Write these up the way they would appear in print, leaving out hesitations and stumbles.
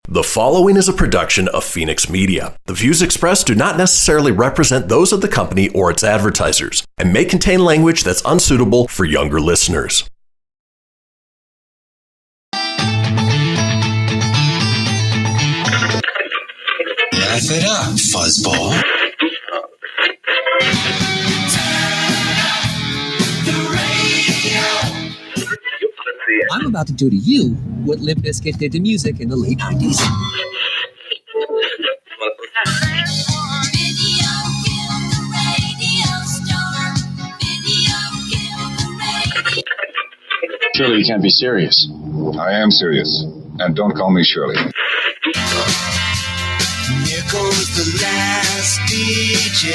The following is a production of Fenix Media. The views expressed do not necessarily represent those of the company or its advertisers and may contain language that's unsuitable for younger listeners. Laugh it up, fuzzball. I'm about to do to you what Limp Bizkit did to music in the late 90s. Surely you can't be serious. I am serious. And don't call me Shirley. Here goes the last DJ.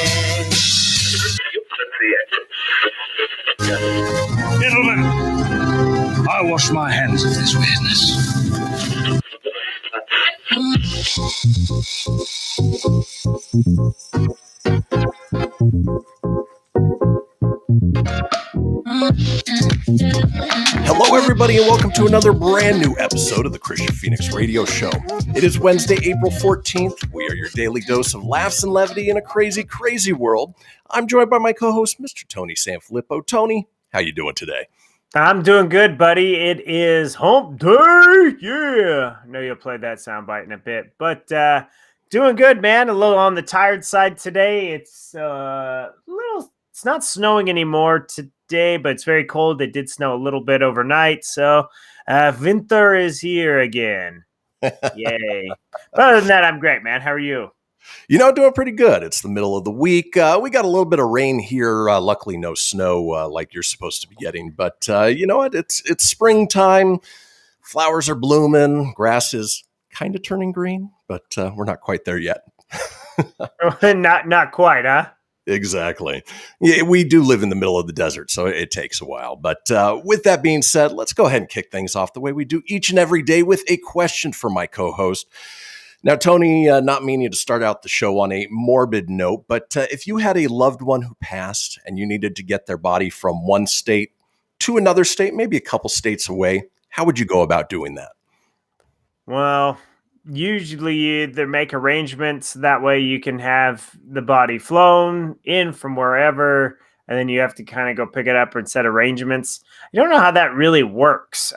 Gentlemen, I wash my hands of this weirdness. Hello, everybody, and welcome to another brand new episode of the Kristian Fenix Radio Show. It is Wednesday, April 14th. We are your daily dose of laughs and levity in a crazy, crazy world. I'm joined by my co-host, Mr. Tony Sanfilippo. Tony, how you doing today? I'm doing good, buddy. It is hump day. Yeah. I know you'll play that soundbite in a bit, but doing good, man. A little on the tired side today. It's it's not snowing anymore today, but it's very cold. It did snow a little bit overnight. So winter is here again. Yay. But other than that, I'm great, man. How are you? You know, doing pretty good. It's the middle of the week. We got a little bit of rain here. Luckily, no snow like you're supposed to be getting. But you know what? It's springtime. Flowers are blooming. Grass is kind of turning green, but we're not quite there yet. Not quite, huh? Exactly. Yeah, we do live in the middle of the desert, so it takes a while. But with that being said, let's go ahead and kick things off the way we do each and every day with a question for my co-host. Now, Tony, not meaning to start out the show on a morbid note, but if you had a loved one who passed and you needed to get their body from one state to another state, maybe a couple states away, how would you go about doing that? Well, usually you either make arrangements that way you can have the body flown in from wherever, and then you have to kind of go pick it up and set arrangements. I don't know how that really works.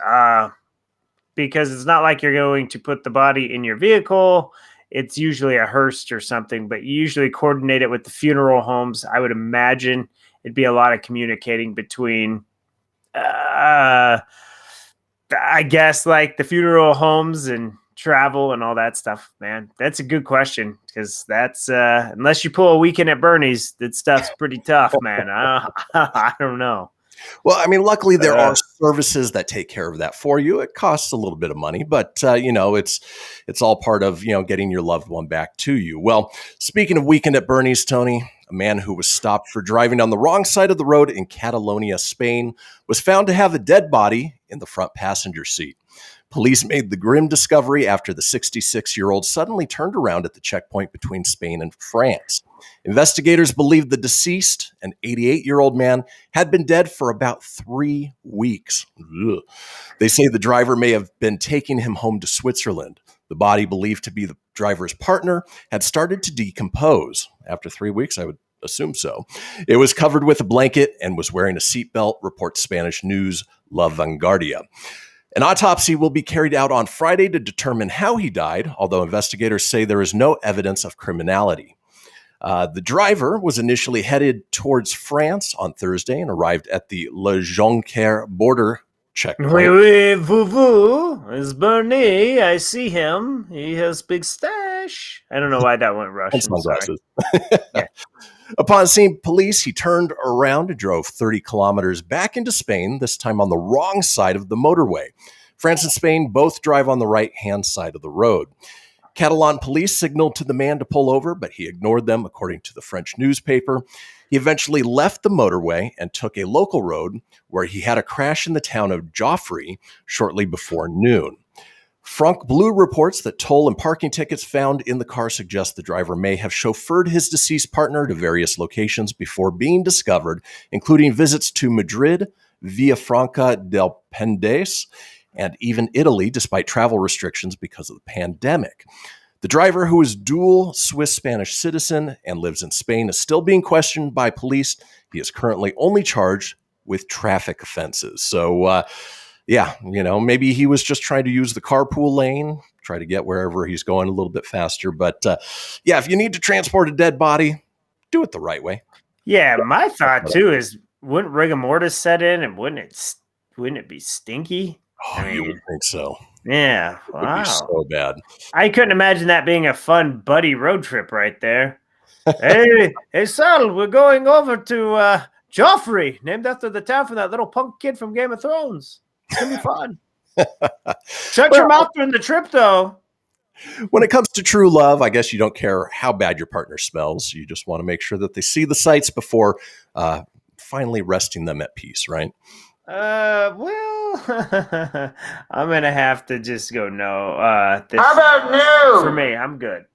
Because it's not like you're going to put the body in your vehicle. It's usually a hearse or something, but you usually coordinate it with the funeral homes. I would imagine it'd be a lot of communicating between, I guess, like the funeral homes and travel and all that stuff, man. That's a good question because that's, unless you pull a Weekend at Bernie's, that stuff's pretty tough, man. I don't know. Well, I mean, luckily there are services that take care of that for you. It costs a little bit of money, but you know, it's all part of, you know, getting your loved one back to you. Well, speaking of Weekend at Bernie's, Tony, a man who was stopped for driving on the wrong side of the road in Catalonia, Spain, was found to have a dead body in the front passenger seat. Police made the grim discovery after the 66-year-old suddenly turned around at the checkpoint between Spain and France. Investigators believe the deceased, an 88-year-old man, had been dead for about 3 weeks. Ugh. They say the driver may have been taking him home to Switzerland. The body, believed to be the driver's partner, had started to decompose. After 3 weeks, I would assume so. It was covered with a blanket and was wearing a seatbelt, reports Spanish news La Vanguardia. An autopsy will be carried out on Friday to determine how he died, although investigators say there is no evidence of criminality. The driver was initially headed towards France on Thursday and arrived at the Le Jonquière border checkpoint. Oui, vous, is Bernie. I see him. He has big stash. I don't know why that went Russian. Sunglasses. Yeah. Upon seeing police, he turned around and drove 30 kilometers back into Spain, this time on the wrong side of the motorway. France and Spain both drive on the right-hand side of the road. Catalan police signaled to the man to pull over, but he ignored them, according to the French newspaper. He eventually left the motorway and took a local road where he had a crash in the town of Joffre shortly before noon. Franck Bleu reports that toll and parking tickets found in the car suggest the driver may have chauffeured his deceased partner to various locations before being discovered, including visits to Madrid, Villafranca del Penedès, and even Italy, despite travel restrictions because of the pandemic. The driver, who is dual Swiss-Spanish citizen and lives in Spain, is still being questioned by police. He is currently only charged with traffic offenses. So, maybe he was just trying to use the carpool lane, try to get wherever he's going a little bit faster. But if you need to transport a dead body, do it the right way. Yeah, my thought too is, wouldn't rigor mortis set in, and wouldn't it be stinky? Oh, you would think so. Yeah, It would be so bad. I couldn't imagine that being a fun buddy road trip right there. hey, Sal, we're going over to Joffrey, named after the town from that little punk kid from Game of Thrones. It's gonna be fun. Shut your mouth during the trip, though. When it comes to true love, I guess you don't care how bad your partner smells. You just want to make sure that they see the sights before finally resting them at peace, right? I'm gonna have to just go no. How about no? For me, I'm good.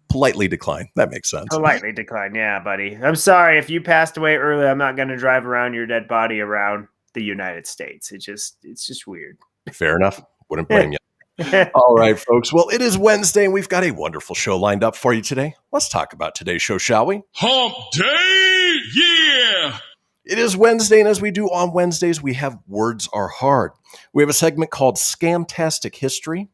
Politely decline. That makes sense. Politely decline, yeah, buddy. I'm sorry if you passed away early. I'm not gonna drive around your dead body around the United States. It's just weird. Fair enough. Wouldn't blame you. All right, folks. Well, it is Wednesday, and we've got a wonderful show lined up for you today. Let's talk about today's show, shall we? Hump Day! Yeah! It is Wednesday, and as we do on Wednesdays, we have Words Are Hard. We have a segment called Scamtastic History.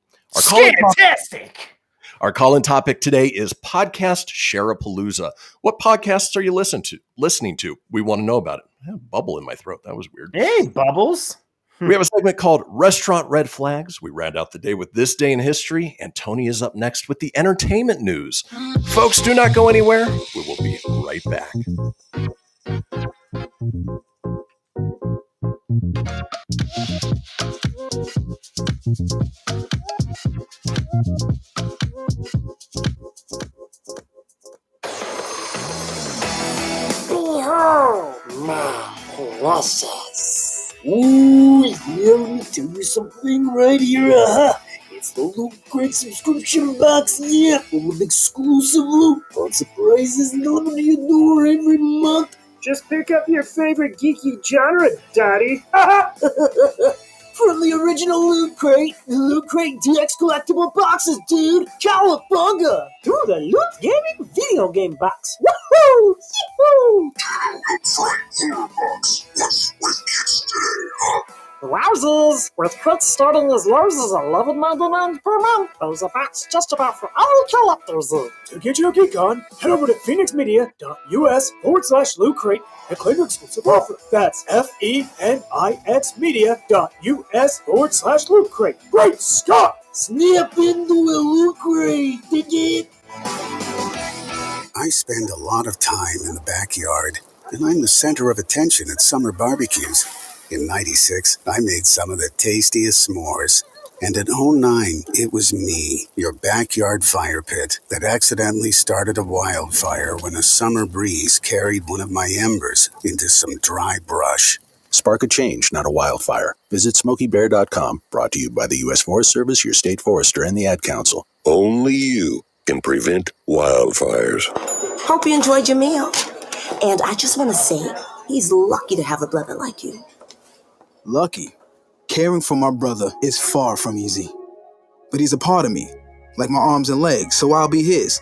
Our call-in topic today is podcast Share-A-Palooza. What podcasts are you listening to? We want to know about it. I had a bubble in my throat. That was weird. Hey, Bubbles. We have a segment called Restaurant Red Flags. We round out the day with This Day in History, and Tony is up next with the entertainment news. Folks, do not go anywhere. We will be right back. Behold, my precious. Ooh, let me tell you something right here. It's the Loot Crate subscription box, yeah, full of exclusive loot, fun surprises delivered to your door every month. Just pick up your favorite geeky genre, Daddy. From the original Loot Crate, the Loot Crate DX collectible boxes, dude. Cowabunga! To the Loot Gaming video game box. Woohoo! Yee-hoo! Wowzers! With crits starting as low as $11.99 per month, there's a box just about for all collectors. To get your geek on, head over to phoenixmedia.us/Loot Crate and claim your exclusive offer. That's FENIX media.us/Loot Crate. Great Scott! Snap into a Loot Crate, dig it? I spend a lot of time in the backyard, and I'm the center of attention at summer barbecues. In '96, I made some of the tastiest s'mores. And in '09, it was me, your backyard fire pit, that accidentally started a wildfire when a summer breeze carried one of my embers into some dry brush. Spark a change, not a wildfire. Visit SmokeyBear.com, brought to you by the U.S. Forest Service, your state forester, and the Ad Council. Only you can prevent wildfires. Hope you enjoyed your meal. And I just want to say, he's lucky to have a brother like you. Lucky? Caring for my brother is far from easy. But he's a part of me, like my arms and legs, so I'll be his.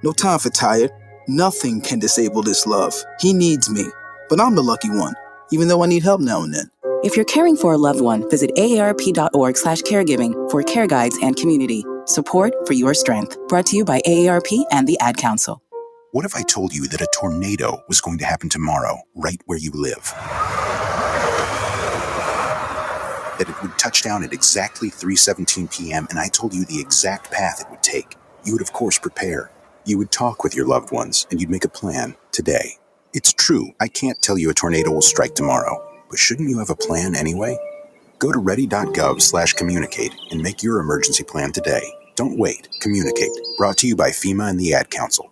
No time for tired. Nothing can disable this love. He needs me, but I'm the lucky one, even though I need help now and then. If you're caring for a loved one, visit aarp.org/caregiving for care guides and community. Support for your strength. Brought to you by AARP and the Ad Council. What if I told you that a tornado was going to happen tomorrow, right where you live? That it would touch down at exactly 3:17 p.m., and I told you the exact path it would take. You would, of course, prepare. You would talk with your loved ones, and you'd make a plan today. It's true, I can't tell you a tornado will strike tomorrow, but shouldn't you have a plan anyway? Go to ready.gov/communicate and make your emergency plan today. Don't wait. Communicate. Brought to you by FEMA and the Ad Council.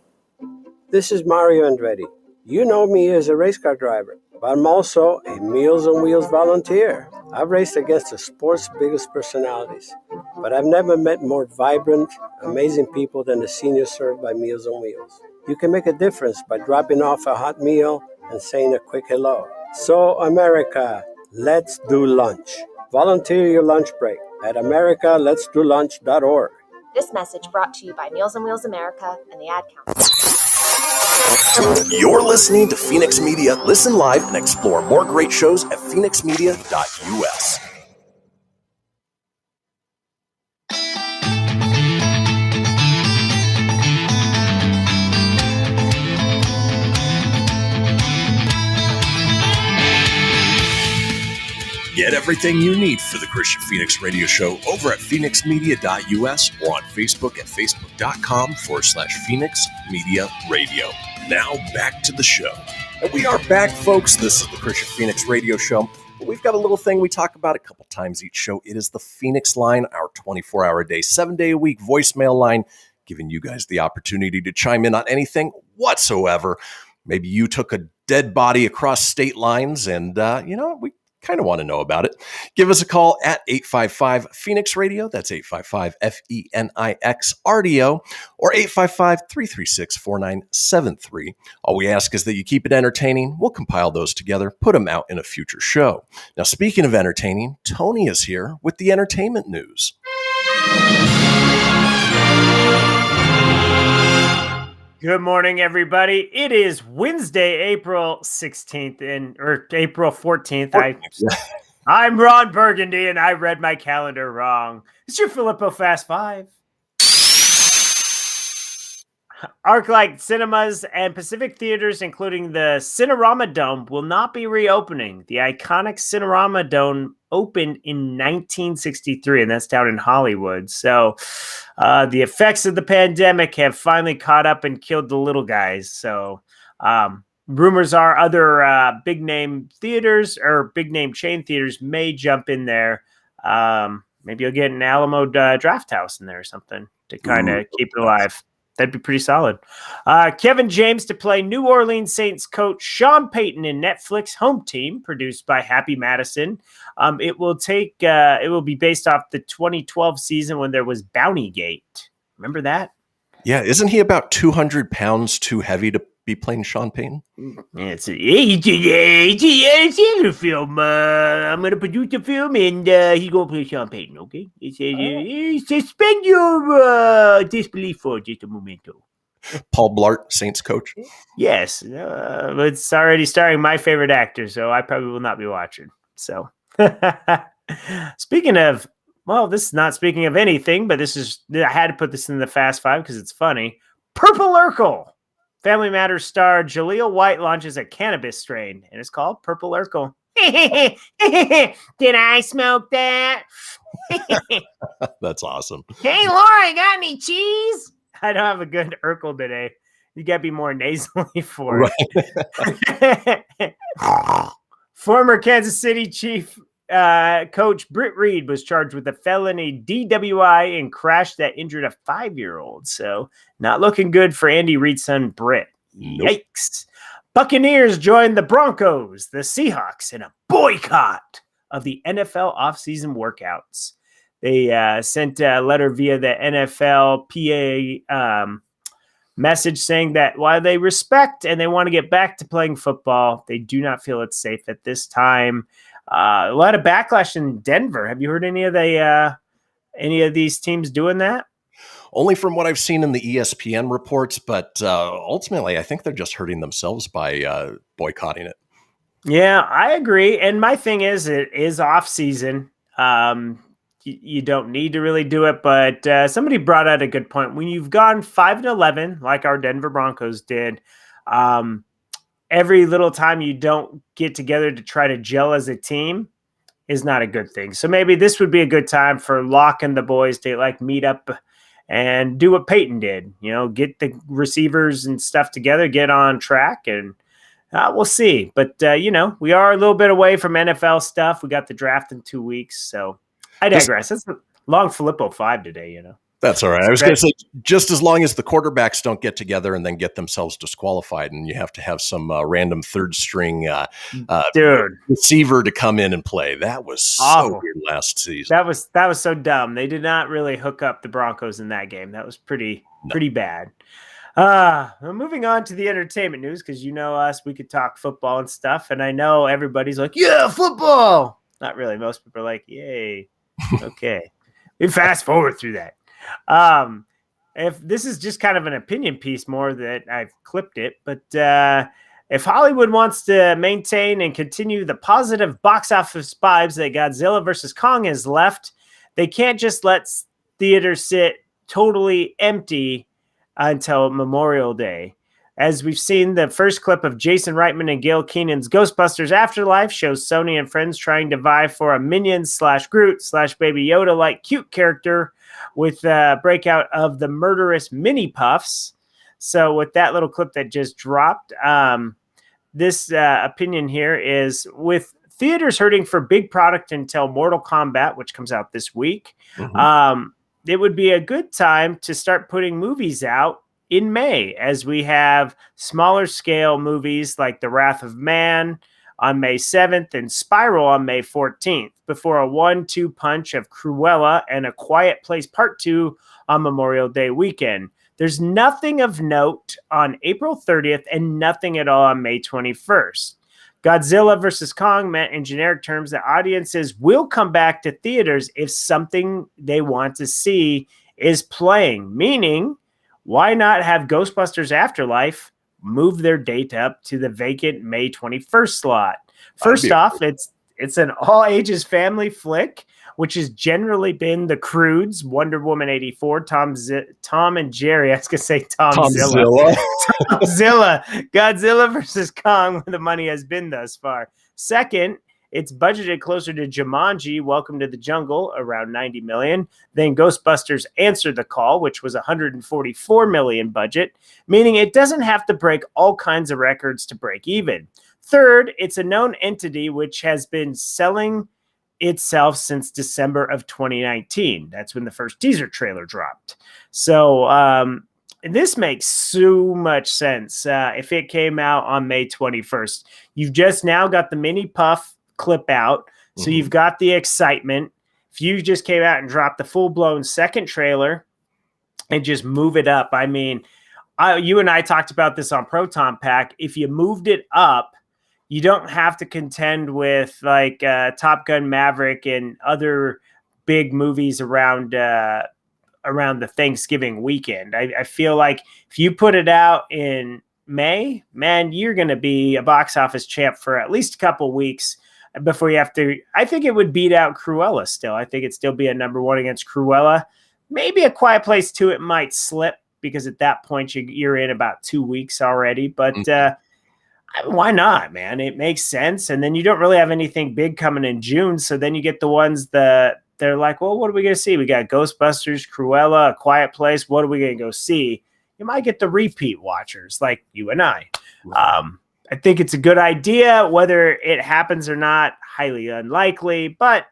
This is Mario Andretti. You know me as a race car driver, but I'm also a Meals on Wheels volunteer. I've raced against the sport's biggest personalities, but I've never met more vibrant, amazing people than the seniors served by Meals on Wheels. You can make a difference by dropping off a hot meal and saying a quick hello. So, America, let's do lunch. Volunteer your lunch break. at americaletsdolunch.org. This message brought to you by Meals on Wheels America and the Ad Council. You're listening to Fenix Media. Listen live and explore more great shows at phoenixmedia.us. Get everything you need for the Kristian Fenix radio show over at phoenixmedia.us or on Facebook at facebook.com/Fenix Media Radio. Now back to the show. And we are back, folks. This is the Kristian Fenix radio show. But we've got a little thing we talk about a couple times each show. It is the Fenix Line, our 24-hour-a-day, 7-day-a-week voicemail line, giving you guys the opportunity to chime in on anything whatsoever. Maybe you took a dead body across state lines and, we kind of want to know about it. Give us a call at 855-Phoenix-Radio. That's 855-FENIX-RDO or 855-336-4973. All we ask is that you keep it entertaining. We'll compile those together, put them out in a future show. Now, speaking of entertaining, Tony is here with the entertainment news. Good morning, everybody. It is Wednesday, April 16th or April 14th. I'm Ron Burgundy, and I read my calendar wrong. It's your Filippo Fast Five. ArcLight Cinemas and Pacific Theaters, including the Cinerama Dome, will not be reopening. The iconic Cinerama Dome opened in 1963, and that's down in Hollywood. So the effects of the pandemic have finally caught up and killed the little guys. So rumors are other big-name theaters or big-name chain theaters may jump in there. Maybe you'll get an Alamo Draft House in there or something to kind of keep it alive. That'd be pretty solid. Kevin James to play New Orleans Saints coach Sean Payton in Netflix Home Team, produced by Happy Madison. It will be based off the 2012 season when there was Bountygate. Remember that? Yeah, isn't he about 200 pounds too heavy to be playing Sean Payton? It's a film. I'm going to produce the film, and he's going to play Sean Payton, okay? It says, suspend your disbelief for just a momento. Paul Blart, Saints coach? Yes. It's already starring my favorite actor, so I probably will not be watching. So, speaking of, well, this is not speaking of anything, but I had to put this in the Fast Five because it's funny. Purple Urkel. Family Matters star Jaleel White launches a cannabis strain, and it's called Purple Urkel. Did I smoke that? That's awesome. Hey, Laura, got any cheese? I don't have a good Urkel today. You got to be more nasally for it. Former Kansas City Chief coach Britt Reed was charged with a felony DWI and crash that injured a 5-year-old. So not looking good for Andy Reid's son, Britt. Nope. Yikes. Buccaneers joined the Broncos, the Seahawks, in a boycott of the NFL offseason workouts. They sent a letter via the NFLPA message saying that while they respect and they want to get back to playing football, they do not feel it's safe at this time. A lot of backlash in Denver. Have you heard any of these teams doing that? Only from what I've seen in the ESPN reports, but ultimately, I think they're just hurting themselves by boycotting it. Yeah, I agree. And my thing is, it is off season. You don't need to really do it, but somebody brought out a good point. When you've gone 5-11, like our Denver Broncos did, every little time you don't get together to try to gel as a team is not a good thing. So maybe this would be a good time for Locke and the boys to meet up and do what Peyton did, get the receivers and stuff together, get on track, and we'll see. But, we are a little bit away from NFL stuff. We got the draft in 2 weeks, so I digress. That's a long Filippo 5 today, That's all right. I was going to say, just as long as the quarterbacks don't get together and then get themselves disqualified, and you have to have some random third string receiver to come in and play. That was so weird last season. That was so dumb. They did not really hook up the Broncos in that game. That was pretty bad. Moving on to the entertainment news, because us, we could talk football and stuff, and I know everybody's like, yeah, football. Not really. Most people are like, yay. Okay. We fast forward through that. If this is just kind of an opinion piece more that I've clipped it, but if Hollywood wants to maintain and continue the positive box office vibes that Godzilla vs. Kong has left, they can't just let theaters sit totally empty until Memorial Day. As we've seen, the first clip of Jason Reitman and Gail Keenan's Ghostbusters Afterlife shows Sony and friends trying to vie for a Minions/Groot/Baby Yoda-like cute character with the breakout of the murderous mini puffs. So with that little clip that just dropped, this opinion here is, with theaters hurting for big product until Mortal Kombat, which comes out this week, it would be a good time to start putting movies out in May, as we have smaller scale movies like The Wrath of Man on May 7th and Spiral on May 14th, before a 1-2 punch of Cruella and A Quiet Place Part 2 on Memorial Day weekend. There's nothing of note on April 30th and nothing at all on May 21st. Godzilla vs. Kong meant in generic terms that audiences will come back to theaters if something they want to see is playing, meaning, why not have Ghostbusters Afterlife move their date up to the vacant May 21st slot? First off, it's an all-ages family flick, which has generally been the Croods, Wonder Woman 84, Tom and Jerry. I was going to say Tomzilla. Tomzilla. Godzilla vs. Kong, where the money has been thus far. Second, it's budgeted closer to Jumanji, Welcome to the Jungle, around $90 million. Then Ghostbusters Answer the Call, which was $144 million budget, meaning it doesn't have to break all kinds of records to break even. Third, it's a known entity which has been selling itself since December of 2019. That's when the first teaser trailer dropped. So this makes so much sense if it came out on May 21st. You've just now got the mini puff clip out, so you've got the excitement. If you just came out and dropped the full-blown second trailer and just move it up, I mean, you and I talked about this on Proton Pack. If you moved it up, you don't have to contend with like Top Gun Maverick and other big movies around the Thanksgiving weekend. I feel like if you put it out in May, man, you're going to be a box office champ for at least a couple weeks before you have to. I think it would beat out Cruella still. I think it'd still be a number one against Cruella. Maybe A Quiet Place 2, it might slip, because at that point you're in about 2 weeks already. But why not, man? It makes sense. And then you don't really have anything big coming in June. So then you get the ones that they're like, well, what are we going to see? We got Ghostbusters, Cruella, A Quiet Place. What are we going to go see? You might get the repeat watchers like you and I. I think it's a good idea. Whether it happens or not, highly unlikely, but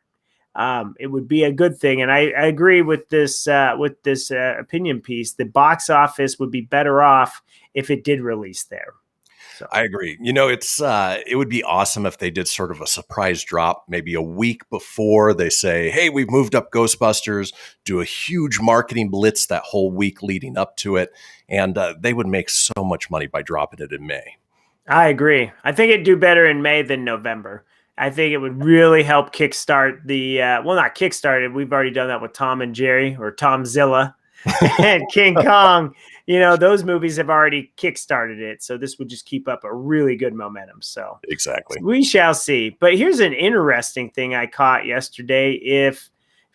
it would be a good thing. And I agree with this opinion piece. The box office would be better off if it did release there. So. I agree. You know, it would be awesome if they did sort of a surprise drop, maybe a week before they say, hey, we've moved up Ghostbusters, do a huge marketing blitz that whole week leading up to it. And they would make so much money by dropping it in May. I agree. I think it'd do better in May than November. I think it would really help kickstart the, not kickstart it. We've already done that with Tom and Jerry, or Tomzilla and King Kong. You know, those movies have already kickstarted it. So this would just keep up a really good momentum. So exactly. We shall see. But here's an interesting thing I caught yesterday. If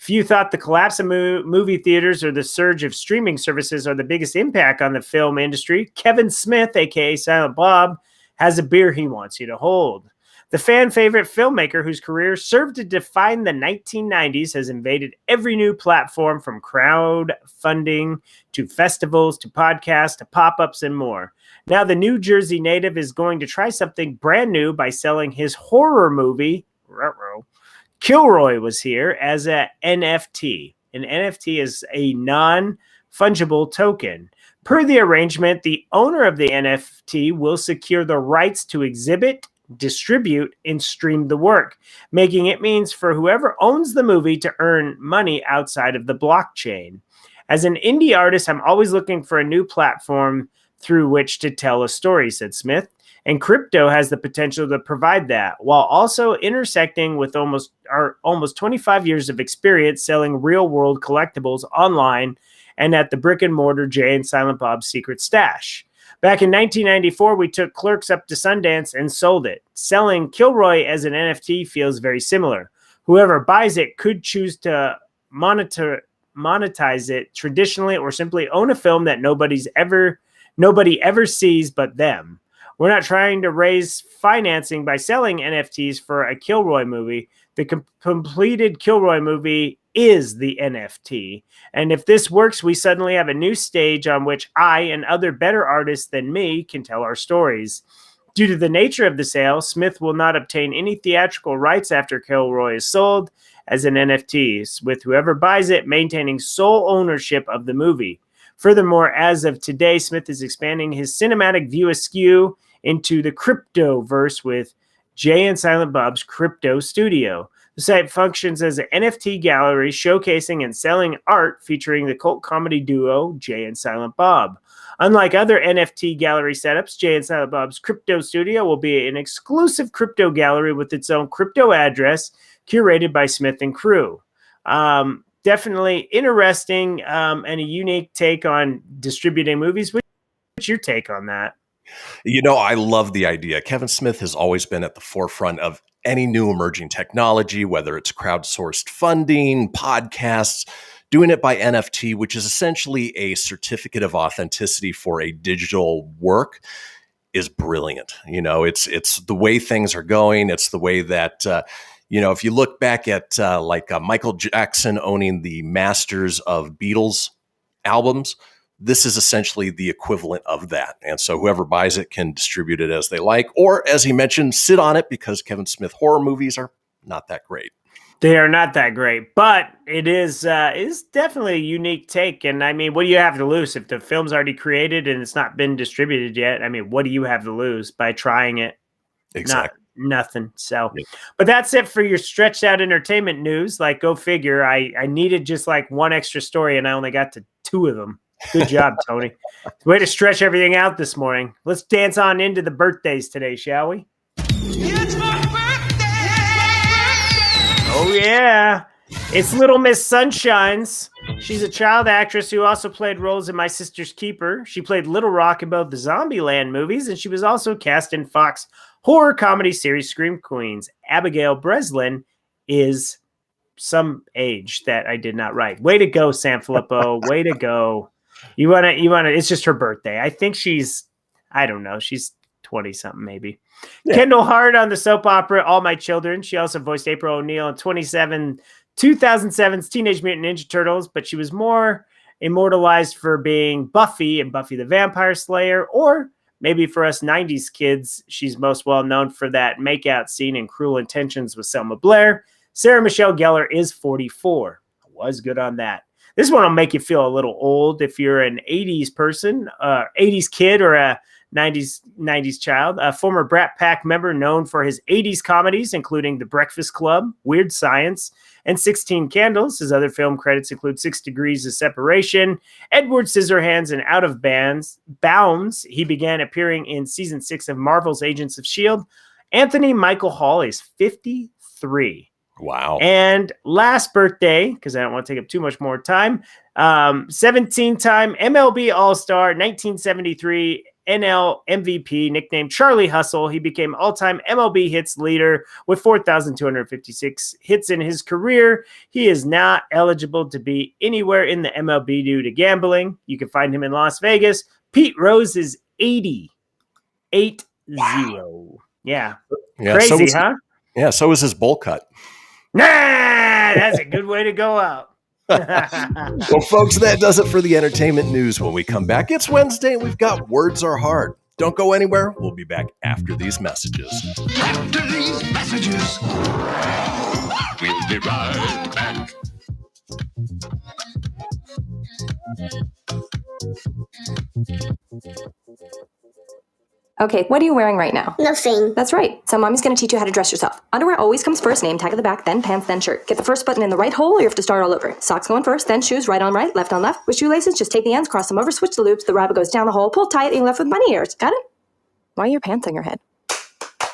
you thought the collapse of movie theaters or the surge of streaming services are the biggest impact on the film industry, Kevin Smith, a.k.a. Silent Bob, has a beer he wants you to hold. The fan favorite filmmaker, whose career served to define the 1990s, has invaded every new platform, from crowdfunding to festivals to podcasts to pop-ups and more. Now the New Jersey native is going to try something brand new by selling his horror movie, Kilroy Was Here, as an NFT. An NFT is a non-fungible token. Per the arrangement, the owner of the NFT will secure the rights to exhibit, distribute, and stream the work, making it means for whoever owns the movie to earn money outside of the blockchain. As an indie artist, I'm always looking for a new platform through which to tell a story, said Smith. and crypto has the potential to provide that, while also intersecting with almost 25 years of experience selling real-world collectibles online and at the brick-and-mortar Jay and Silent Bob's Secret Stash. Back in 1994, we took Clerks up to Sundance and sold it. Selling Kilroy as an NFT feels very similar. Whoever buys it could choose to monetize it traditionally or simply own a film that nobody ever sees but them. We're not trying to raise financing by selling NFTs for a Kilroy movie. The completed Kilroy movie is the NFT. And if this works, we suddenly have a new stage on which I and other better artists than me can tell our stories. Due to the nature of the sale, Smith will not obtain any theatrical rights after Kilroy is sold as an NFT, with whoever buys it maintaining sole ownership of the movie. Furthermore, as of today, Smith is expanding his cinematic view askew into the crypto-verse with Jay and Silent Bob's Crypto Studio. The site functions as an NFT gallery showcasing and selling art featuring the cult comedy duo Jay and Silent Bob. Unlike other NFT gallery setups, Jay and Silent Bob's Crypto Studio will be an exclusive crypto gallery with its own crypto address, curated by Smith and crew. Definitely interesting and a unique take on distributing movies. What's your take on that? I love the idea. Kevin Smith has always been at the forefront of any new emerging technology, whether it's crowdsourced funding, podcasts, doing it by NFT, which is essentially a certificate of authenticity for a digital work, is brilliant. It's the way things are going. It's the way that, if you look back at Michael Jackson owning the masters of Beatles albums, this is essentially the equivalent of that. And so whoever buys it can distribute it as they like, or as he mentioned, sit on it, because Kevin Smith horror movies are not that great. They are not that great, but it is definitely a unique take. And I mean, what do you have to lose if the film's already created and it's not been distributed yet? I mean, what do you have to lose by trying it? Exactly. Nothing. So, but that's it for your stretched out entertainment news. Like, go figure. I needed just like one extra story and I only got to 2 of them. Good job, Tony. Way to stretch everything out this morning. Let's dance on into the birthdays today, shall we? It's my birthday! Oh, yeah. It's Little Miss Sunshines. She's a child actress who also played roles in My Sister's Keeper. She played Little Rock in both the Zombieland movies, and she was also cast in Fox horror comedy series Scream Queens. Abigail Breslin is some age that I did not write. Way to go, Sanfilippo. Way to go. You want to, it's just her birthday. I think she's 20 something maybe. Yeah. Kendall Hart on the soap opera All My Children. She also voiced April O'Neil in 2007's Teenage Mutant Ninja Turtles, but she was more immortalized for being Buffy in Buffy the Vampire Slayer, or maybe for us 90s kids, she's most well known for that makeout scene in Cruel Intentions with Selma Blair. Sarah Michelle Gellar is 44. Was good on that. This one will make you feel a little old if you're an 80s person, 80s kid, or a 90s child. A former Brat Pack member known for his 80s comedies, including The Breakfast Club, Weird Science, and 16 Candles. His other film credits include 6 Degrees of Separation, Edward Scissorhands, and Out of Bounds. He began appearing in season 6 of Marvel's Agents of S.H.I.E.L.D. Anthony Michael Hall is 53. Wow. And last birthday, because I don't want to take up too much more time, 17-time MLB All-Star, 1973 NL MVP, nicknamed Charlie Hussell. He became all-time MLB hits leader with 4,256 hits in his career. He is not eligible to be anywhere in the MLB due to gambling. You can find him in Las Vegas. Pete Rose is 80. 80. Wow. Yeah. Crazy, huh? Yeah, so is his bowl cut. Nah, that's a good way to go out. Well, folks, that does it for the entertainment news. When we come back, it's Wednesday and we've got Words Are Hard. Don't go anywhere. We'll be back after these messages. After these messages, we'll be right back. Okay, what are you wearing right now? Nothing. That's right. So mommy's going to teach you how to dress yourself. Underwear always comes first, name tag at the back, then pants, then shirt. Get the first button in the right hole or you have to start all over. Socks going first, then shoes, right on right, left on left. With shoelaces, just take the ends, cross them over, switch the loops, the rabbit goes down the hole, pull tight, and you're left with bunny ears. Got it? Why are your pants on your head?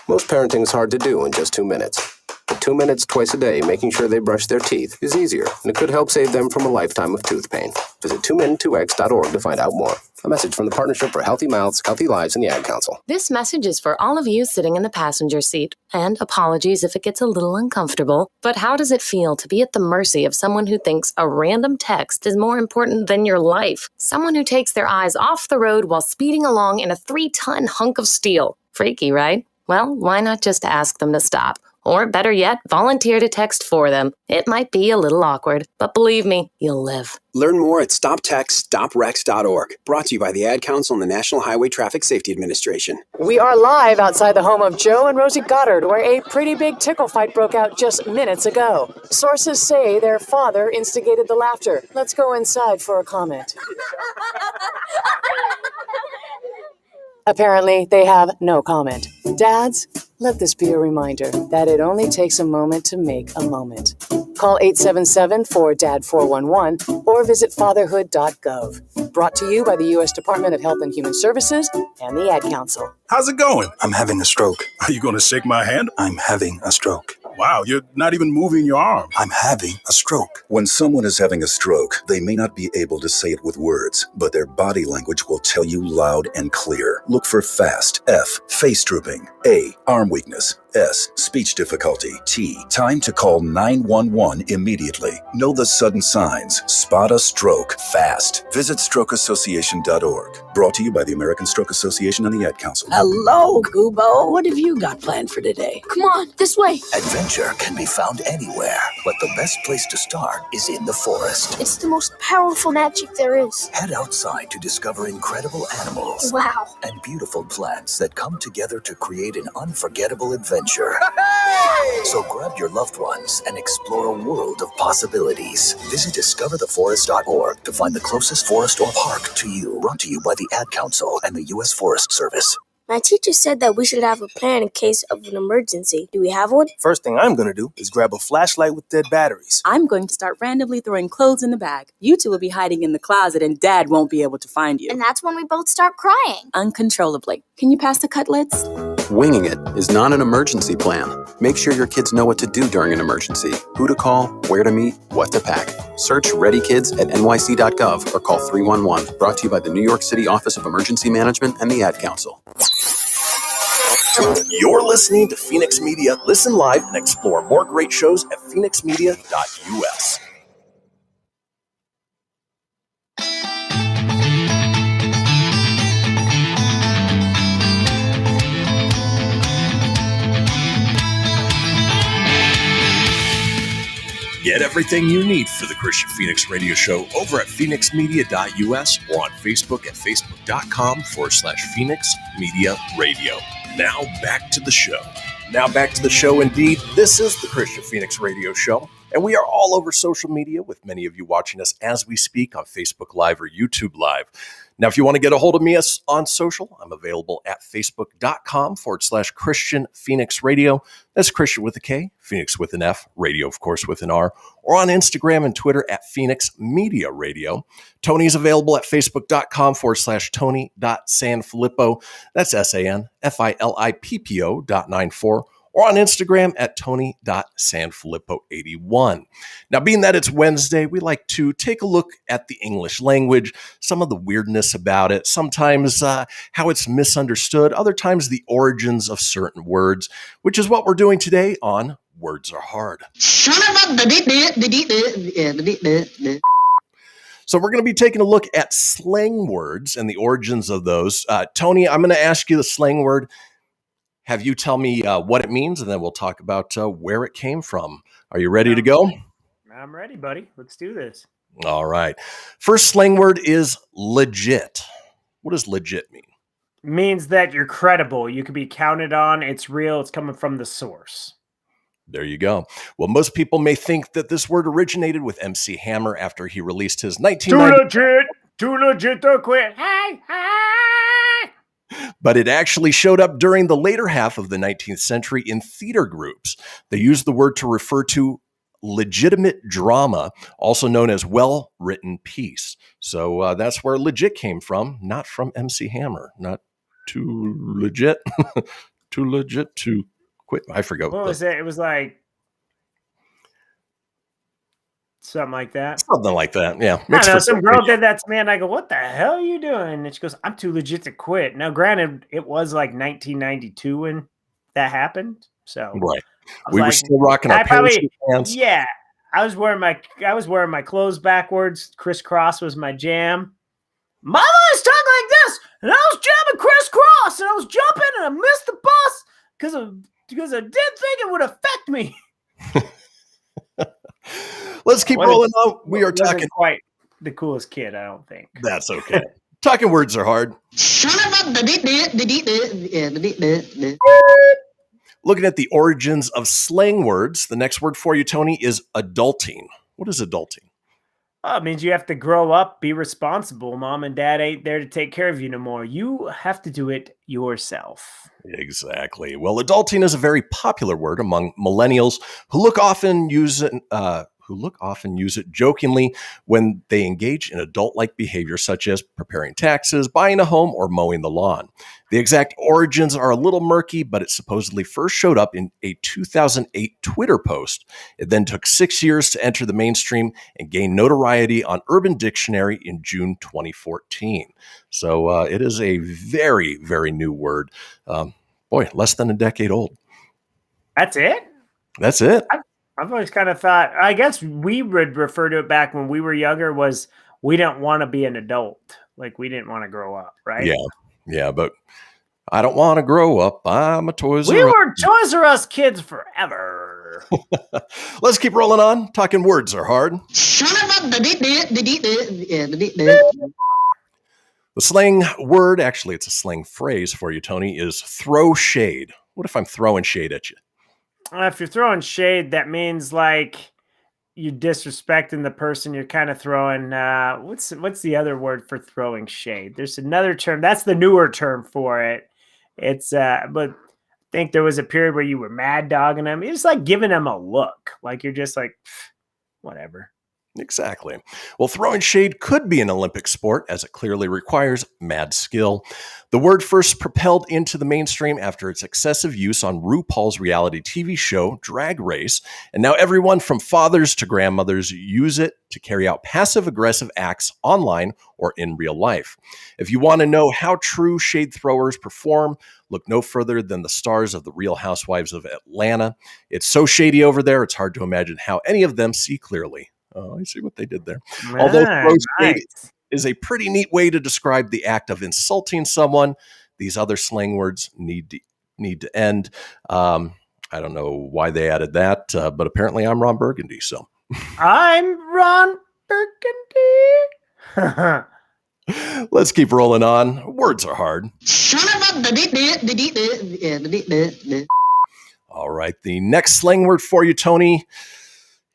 Most parenting is hard to do in just 2 minutes. But 2 minutes twice a day making sure they brush their teeth is easier, and it could help save them from a lifetime of tooth pain. Visit 2min2x.org to find out more. A message from the Partnership for Healthy Mouths, Healthy Lives, and the Ad Council. This message is for all of you sitting in the passenger seat. And apologies if it gets a little uncomfortable, but how does it feel to be at the mercy of someone who thinks a random text is more important than your life? Someone who takes their eyes off the road while speeding along in a 3-ton hunk of steel. Freaky, right? Well, why not just ask them to stop? Or better yet, volunteer to text for them. It might be a little awkward, but believe me, you'll live. Learn more at stoptextstoprex.org. Brought to you by the Ad Council and the National Highway Traffic Safety Administration. We are live outside the home of Joe and Rosie Goddard, where a pretty big tickle fight broke out just minutes ago. Sources say their father instigated the laughter. Let's go inside for a comment. Apparently, they have no comment. Dads, let this be a reminder that it only takes a moment to make a moment. Call 877-4DAD-411 or visit fatherhood.gov. Brought to you by the U.S. Department of Health and Human Services and the Ad Council. How's it going? I'm having a stroke. Are you going to shake my hand? I'm having a stroke. Wow, you're not even moving your arm. I'm having a stroke. When someone is having a stroke, they may not be able to say it with words, but their body language will tell you loud and clear. Look for FAST. F, face drooping. A, arm weakness. S, speech difficulty. T, time to call 911 immediately. Know the sudden signs. Spot a stroke fast. Visit strokeassociation.org. Brought to you by the American Stroke Association and the Ad Council. Hello, Kubo. What have you got planned for today? Come on, this way. Adventure can be found anywhere, but the best place to start is in the forest. It's the most powerful magic there is. Head outside to discover incredible animals. Wow. And beautiful plants that come together to create an unforgettable adventure. So grab your loved ones and explore a world of possibilities. Visit discovertheforest.org to find the closest forest or park to you. Brought to you by the Ad Council and the U.S. Forest Service. My teacher said that we should have a plan in case of an emergency. Do we have one? First thing I'm going to do is grab a flashlight with dead batteries. I'm going to start randomly throwing clothes in the bag. You two will be hiding in the closet and Dad won't be able to find you. And that's when we both start crying. Uncontrollably. Can you pass the cutlets? Winging it is not an emergency plan. Make sure your kids know what to do during an emergency, who to call, where to meet, what to pack. Search Ready Kids at nyc.gov or call 311. Brought to you by the New York City Office of Emergency Management and the Ad Council. You're listening to Fenix Media. Listen live and explore more great shows at phoenixmedia.us. Get everything you need for the Kristian Fenix radio show over at phoenixmedia.us or on Facebook at facebook.com/Fenix Media Radio. Now back to the show. Indeed. This is the Kristian Fenix radio show, and we are all over social media with many of you watching us as we speak on Facebook Live or YouTube Live. Now, if you want to get a hold of me on social, I'm available at facebook.com/Kristian Fenix Radio. That's Kristian with a K, Fenix with an F, radio, of course, with an R, or on Instagram and Twitter at Fenix Media Radio. Tony's available at facebook.com/Tony.Sanfilippo. That's SANFILIPPO.94. Or on Instagram at Tony.Sanfilippo81. Now, being that it's Wednesday, we like to take a look at the English language, some of the weirdness about it, sometimes how it's misunderstood, other times the origins of certain words, which is what we're doing today on Words Are Hard. So we're going to be taking a look at slang words and the origins of those. Tony, I'm going to ask you the slang word. Have you tell me what it means, and then we'll talk about where it came from. Are you ready to go? I'm ready, buddy. Let's do this. All right. First slang word is legit. What does legit mean? It means that you're credible. You can be counted on. It's real. It's coming from the source. There you go. Well, most people may think that this word originated with MC Hammer after he released his 1990... Too legit to quit. Hey, hey. But it actually showed up during the later half of the 19th century in theater groups. They used the word to refer to legitimate drama, also known as well-written piece. So that's where legit came from, not from MC Hammer. too legit, too legit to quit. I forgot. What was it? It was like something like that. Something like that. Yeah. I don't know. Some girl did that to me, and I go, "What the hell are you doing?" And she goes, "I'm too legit to quit." Now, granted, it was like 1992 when that happened, so right. We were still rocking our parachute pants. Yeah, I was wearing my clothes backwards. Crisscross was my jam. Mama was talking like this, and I was jamming crisscross, and I was jumping, and I missed the bus because I did think it would affect me. Let's keep rolling on. We are talking quite the coolest kid, I don't think. That's okay. Talking words are hard. Looking at the origins of slang words, the next word for you, Tony, is adulting. What is adulting? Oh, it means you have to grow up, be responsible. Mom and dad ain't there to take care of you no more. You have to do it yourself. Exactly. Well, adulting is a very popular word among millennials who often use it jokingly when they engage in adult-like behavior such as preparing taxes, buying a home, or mowing the lawn. The exact origins are a little murky, but it supposedly first showed up in a 2008 Twitter post. It then took 6 years to enter the mainstream and gain notoriety on Urban Dictionary in June 2014. So it is a very, very new word. Less than a decade old. That's it? That's it. I've always kind of thought, I guess we would refer to it back when we were younger, was we didn't want to be an adult. Like we didn't want to grow up, right? Yeah, but I don't want to grow up. I'm a Toys R Us. We were Toys R Us kids forever. Let's keep rolling on. Talking words are hard. The slang word, actually it's a slang phrase for you, Tony, is throw shade. What if I'm throwing shade at you? If you're throwing shade, that means like you're disrespecting the person. You're kind of throwing, what's the other word for throwing shade? There's another term. That's the newer term for it. It's, but I think there was a period where you were mad dogging them. It's like giving them a look. Like you're just like, whatever. Exactly. Well, throwing shade could be an Olympic sport as it clearly requires mad skill. The word first propelled into the mainstream after its excessive use on RuPaul's reality TV show, Drag Race. And now everyone from fathers to grandmothers use it to carry out passive-aggressive acts online or in real life. If you want to know how true shade throwers perform, look no further than the stars of The Real Housewives of Atlanta. It's so shady over there, it's hard to imagine how any of them see clearly. Oh, I see what they did there. Although throw shade is a pretty neat way to describe the act of insulting someone, these other slang words need to end. I don't know why they added that, but apparently I'm Ron Burgundy. So I'm Ron Burgundy. Let's keep rolling on. Words are hard. All right, the next slang word for you, Tony.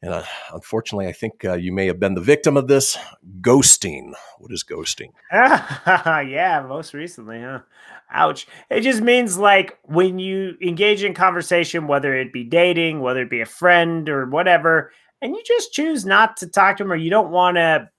And unfortunately, I think you may have been the victim of this. Ghosting. What is ghosting? Yeah, most recently, huh? Ouch. It just means like when you engage in conversation, whether it be dating, whether it be a friend or whatever, and you just choose not to talk to them or you don't want to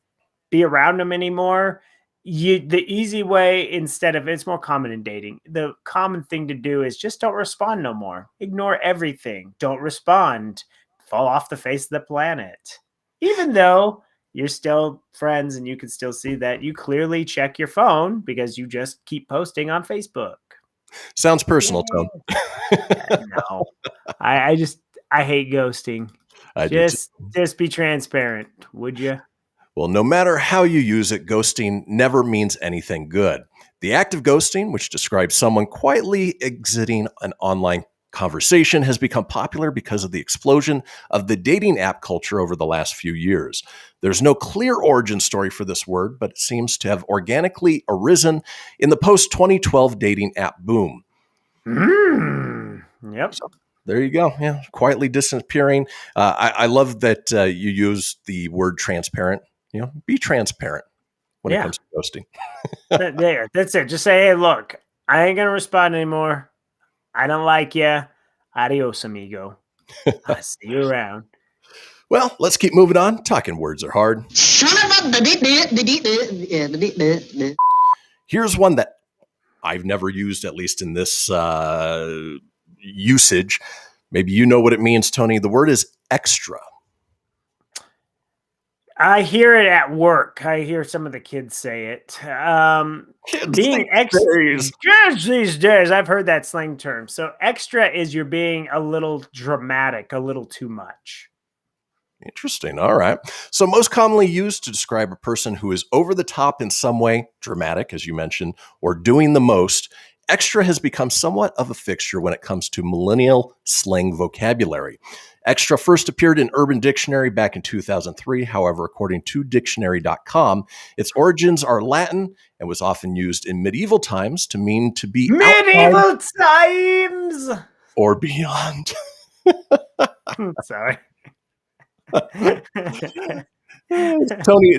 be around them anymore. The easy way, instead of, it's more common in dating, the common thing to do is just don't respond no more. Ignore everything. Don't respond. Fall off the face of the planet. Even though you're still friends and you can still see that you clearly check your phone because you just keep posting on Facebook. Sounds personal, Tom. No, I hate ghosting. Just be transparent, would you? Well, no matter how you use it, ghosting never means anything good. The act of ghosting, which describes someone quietly exiting an online conversation, has become popular because of the explosion of the dating app culture over the last few years. There's no clear origin story for this word, but it seems to have organically arisen in the post-2012 dating app boom. Yep. So, there you go. Yeah, quietly disappearing. I love that you use the word transparent. Be transparent when it comes to ghosting. That's it. Just say, hey, look, I ain't going to respond anymore. I don't like you. Adios, amigo. I'll see you around. Well, let's keep moving on. Talking words are hard. Here's one that I've never used, at least in this usage. Maybe you know what it means, Tony. The word is extra. I hear it at work. I hear some of the kids say it. Being extra kids these days, I've heard that slang term. So extra is you're being a little dramatic, a little too much. Interesting. All right. So most commonly used to describe a person who is over the top in some way, dramatic, as you mentioned, or doing the most. Extra has become somewhat of a fixture when it comes to millennial slang vocabulary. Extra first appeared in Urban Dictionary back in 2003. However, according to dictionary.com, its origins are Latin and was often used in medieval times to mean to be medieval times or beyond. Sorry.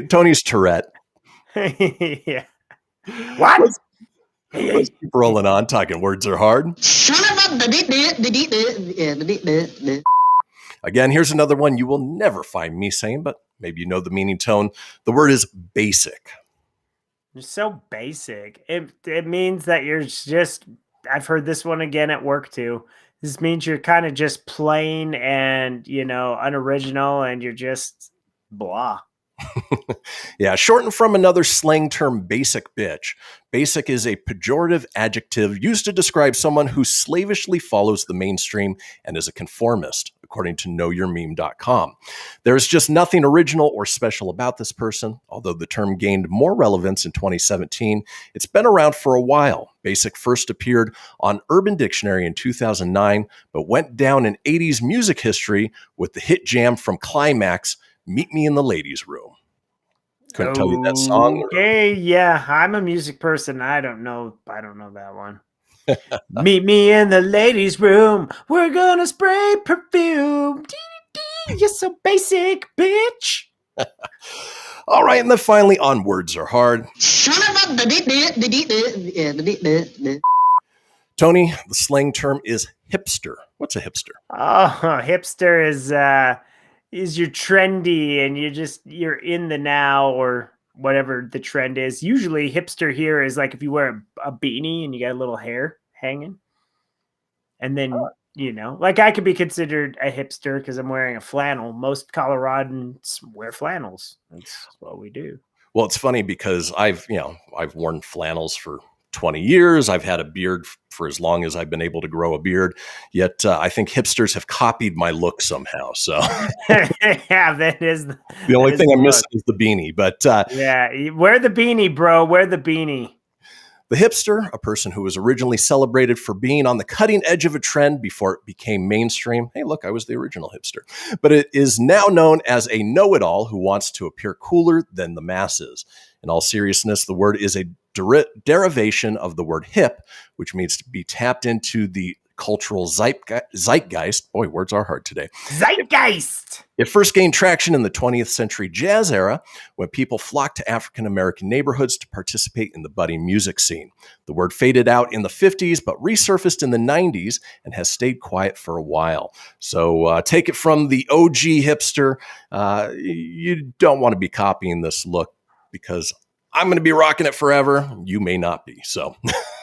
Tony's Tourette. Yeah. What? Let's keep rolling on. Talking words are hard. Again, here's another one you will never find me saying, but maybe you know the meaning, Tone. The word is basic. You're so basic. It means that you're just, I've heard this one again at work too. This means you're kind of just plain and, unoriginal, and you're just blah. Yeah, shortened from another slang term, basic bitch. Basic is a pejorative adjective used to describe someone who slavishly follows the mainstream and is a conformist, according to knowyourmeme.com. There's just nothing original or special about this person. Although the term gained more relevance in 2017, it's been around for a while. Basic first appeared on Urban Dictionary in 2009, but went down in 80s music history with the hit jam from Climax, Meet Me in the Ladies' Room. Couldn't tell you that song. Okay, yeah, I'm a music person. I don't know that one. Meet me in the ladies' room. We're gonna spray perfume. You're so basic, bitch. All right, and then finally on words are hard. Tony, the slang term is hipster. What's a hipster? Oh, hipster is you're trendy and you're in the now or whatever the trend is. Usually hipster here is like if you wear a beanie and you got a little hair hanging. And then, like I could be considered a hipster because I'm wearing a flannel. Most Coloradans wear flannels. That's what we do. Well, it's funny because I've worn flannels for 20 years. I've had a beard for as long as I've been able to grow a beard. Yet I think hipsters have copied my look somehow. So yeah, that is the only thing I'm missing is the beanie. But yeah, wear the beanie, bro. Wear the beanie. The hipster, a person who was originally celebrated for being on the cutting edge of a trend before it became mainstream. Hey, look, I was the original hipster. But it is now known as a know-it-all who wants to appear cooler than the masses. In all seriousness, the word is a derivation of the word hip, which means to be tapped into the cultural zeitgeist. Boy, words are hard today. Zeitgeist! It first gained traction in the 20th century jazz era when people flocked to African-American neighborhoods to participate in the budding music scene. The word faded out in the 50s, but resurfaced in the 90s and has stayed quiet for a while. So take it from the OG hipster. You don't want to be copying this look because I'm going to be rocking it forever. You may not be. So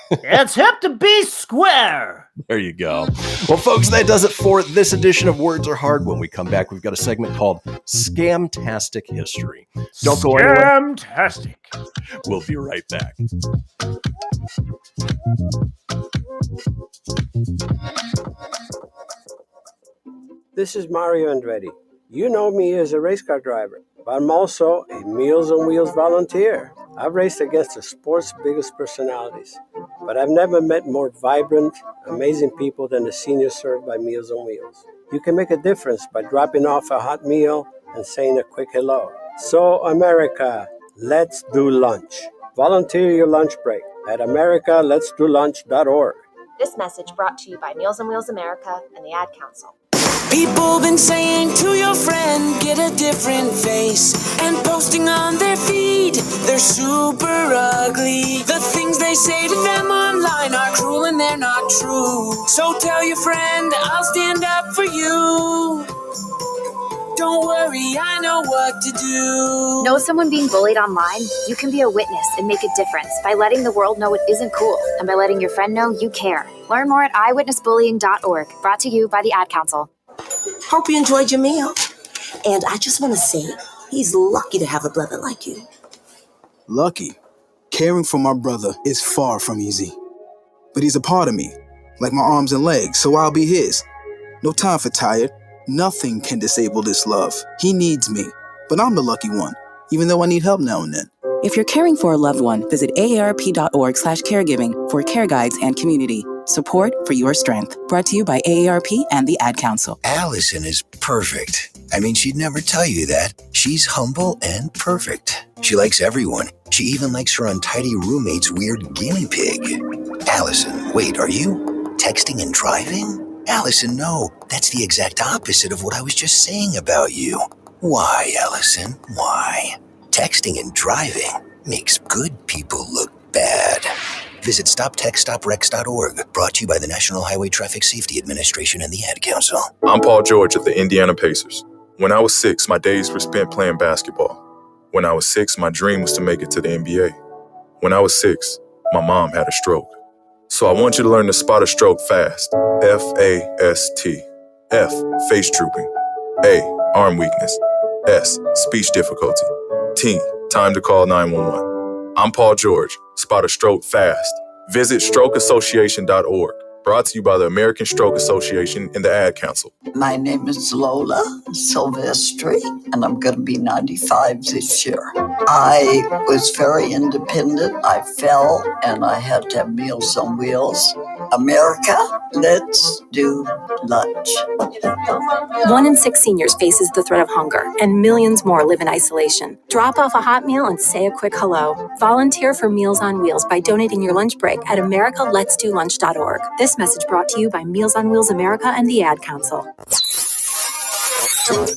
it's hip to be square. There you go. Well, folks, that does it for this edition of Words Are Hard. When we come back, we've got a segment called Scamtastic History. Don't go anywhere. Scamtastic. We'll be right back. This is Mario Andretti. You know me as a race car driver, but I'm also a Meals on Wheels volunteer. I've raced against the sport's biggest personalities, but I've never met more vibrant, amazing people than the seniors served by Meals on Wheels. You can make a difference by dropping off a hot meal and saying a quick hello. So, America, let's do lunch. Volunteer your lunch break at americaletsdolunch.org. This message brought to you by Meals on Wheels America and the Ad Council. People been saying to your friend, get a different face, and posting on their feed, they're super ugly. The things they say to them online are cruel and they're not true. So tell your friend, I'll stand up for you. Don't worry, I know what to do. Know someone being bullied online? You can be a witness and make a difference by letting the world know it isn't cool and by letting your friend know you care. Learn more at eyewitnessbullying.org. Brought to you by the Ad Council. Hope you enjoyed your meal. And I just want to say, he's lucky to have a brother like you. Lucky? Caring for my brother is far from easy. But he's a part of me, like my arms and legs, so I'll be his. No time for tired. Nothing can disable this love. He needs me, but I'm the lucky one, even though I need help now and then. If you're caring for a loved one, visit aarp.org/caregiving for care guides and community. Support for your strength. Brought to you by AARP and the Ad Council. Allison is perfect. I mean, she'd never tell you that. She's humble and perfect. She likes everyone. She even likes her untidy roommate's weird guinea pig. Allison, wait, are you texting and driving? Allison, no. That's the exact opposite of what I was just saying about you. Why, Allison? Why? Texting and driving makes good people look bad. Visit StopTextStopWrecks.org. Brought to you by the National Highway Traffic Safety Administration and the Ad Council. I'm Paul George of the Indiana Pacers. When I was 6, my days were spent playing basketball. When I was 6, my dream was to make it to the NBA. When I was 6, my mom had a stroke. So I want you to learn to spot a stroke fast. F-A-S-T. F, face drooping. A, arm weakness. S, speech difficulty. T, time to call 911. I'm Paul George. Spot a stroke fast. Visit strokeassociation.org. Brought to you by the American Stroke Association and the Ad Council. My name is Lola Silvestri, and I'm going to be 95 this year. I was very independent. I fell, and I had to have Meals on Wheels. America, let's do lunch. 1 in 6 seniors faces the threat of hunger, and millions more live in isolation. Drop off a hot meal and say a quick hello. Volunteer for Meals on Wheels by donating your lunch break at americaletsdolunch.org. This message brought to you by Meals on Wheels America and the Ad Council.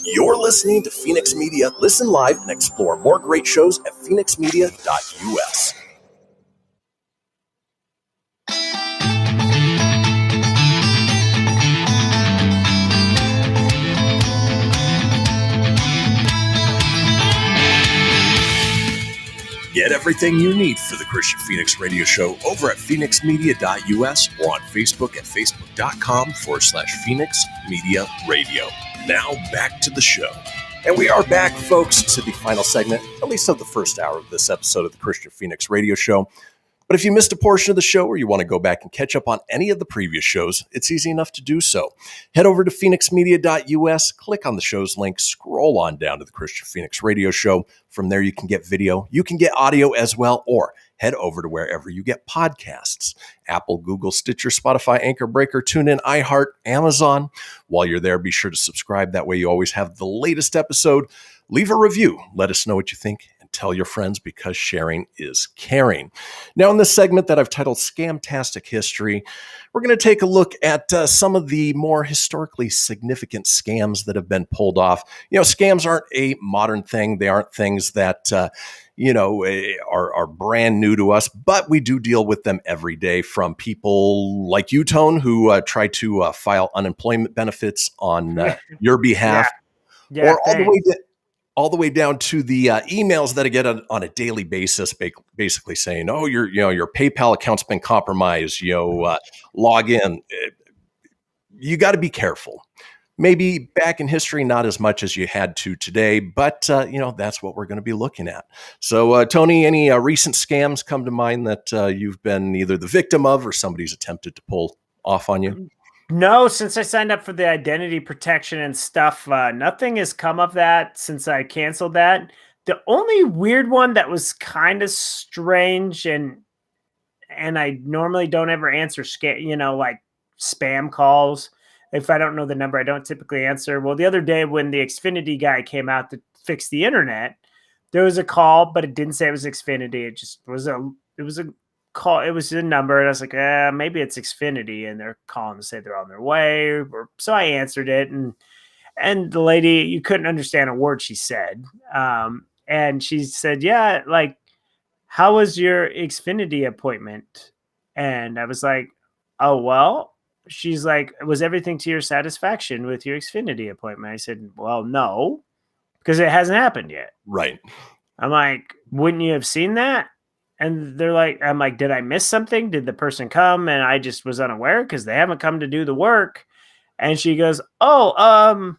You're listening to Fenix Media. Listen live and explore more great shows at phoenixmedia.us. Get everything you need for the Kristian Fenix Radio Show over at phoenixmedia.us or on Facebook at facebook.com/Fenix Media Radio. Now back to the show. And we are back, folks, to the final segment, at least of the first hour of this episode of the Kristian Fenix Radio Show. But if you missed a portion of the show or you want to go back and catch up on any of the previous shows, it's easy enough to do so. Head over to phoenixmedia.us, click on the show's link, scroll on down to the Kristian Fenix Radio Show. From there, you can get video, you can get audio as well, or head over to wherever you get podcasts. Apple, Google, Stitcher, Spotify, Anchor, Breaker, TuneIn, iHeart, Amazon. While you're there, be sure to subscribe. That way you always have the latest episode. Leave a review. Let us know what you think. Tell your friends, because sharing is caring. Now, in this segment that I've titled Scamtastic History, we're going to take a look at some of the more historically significant scams that have been pulled off. You know, scams aren't a modern thing. They aren't things that, are brand new to us, but we do deal with them every day, from people like you, Tone, who try to file unemployment benefits on your behalf, or all the way down to the emails that I get on a daily basis, basically saying, "Oh, your PayPal account's been compromised. Log in." You got to be careful. Maybe back in history, not as much as you had to today, but that's what we're going to be looking at. So, Tony, any recent scams come to mind that you've been either the victim of or somebody's attempted to pull off on you? No, since I signed up for the identity protection and stuff, nothing has come of that since I canceled that. The only weird one that was kind of strange, and I normally don't ever answer like spam calls. If I don't know the number, I don't typically answer. Well, the other day when the Xfinity guy came out to fix the internet, there was a call, but it didn't say it was Xfinity. It just was a call. It was a number, and I was like, maybe it's Xfinity, and they're calling to say they're on their way. So I answered it, and the lady, you couldn't understand a word she said. And she said, "Yeah, like, how was your Xfinity appointment?" And I was like, "Oh, well, she's like, was everything to your satisfaction with your Xfinity appointment? I said, well, no, because it hasn't happened yet. Right. I'm like, wouldn't you have seen that? And they're like, I'm like, did I miss something? Did the person come and I just was unaware because they haven't come to do the work? And she goes, oh,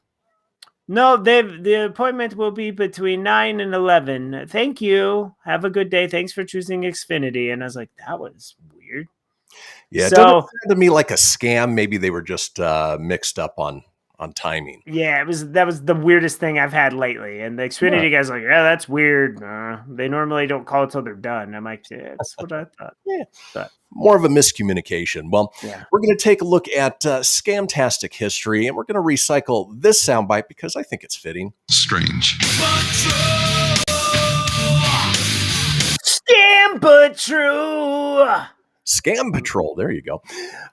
no, the appointment will be between 9 and 11. Thank you. Have a good day. Thanks for choosing Xfinity. And I was like, that was weird. Yeah, it doesn't sound to me like a scam. Maybe they were just mixed up on timing. Yeah, that was the weirdest thing I've had lately. And the Xfinity guy's like, yeah, that's weird. They normally don't call until they're done. I'm like, yeah, that's what I thought. Yeah. But more of a miscommunication. Well, we're going to take a look at Scamtastic History, and we're going to recycle this soundbite because I think it's fitting. Strange. Scam but true. Scam Patrol. There you go.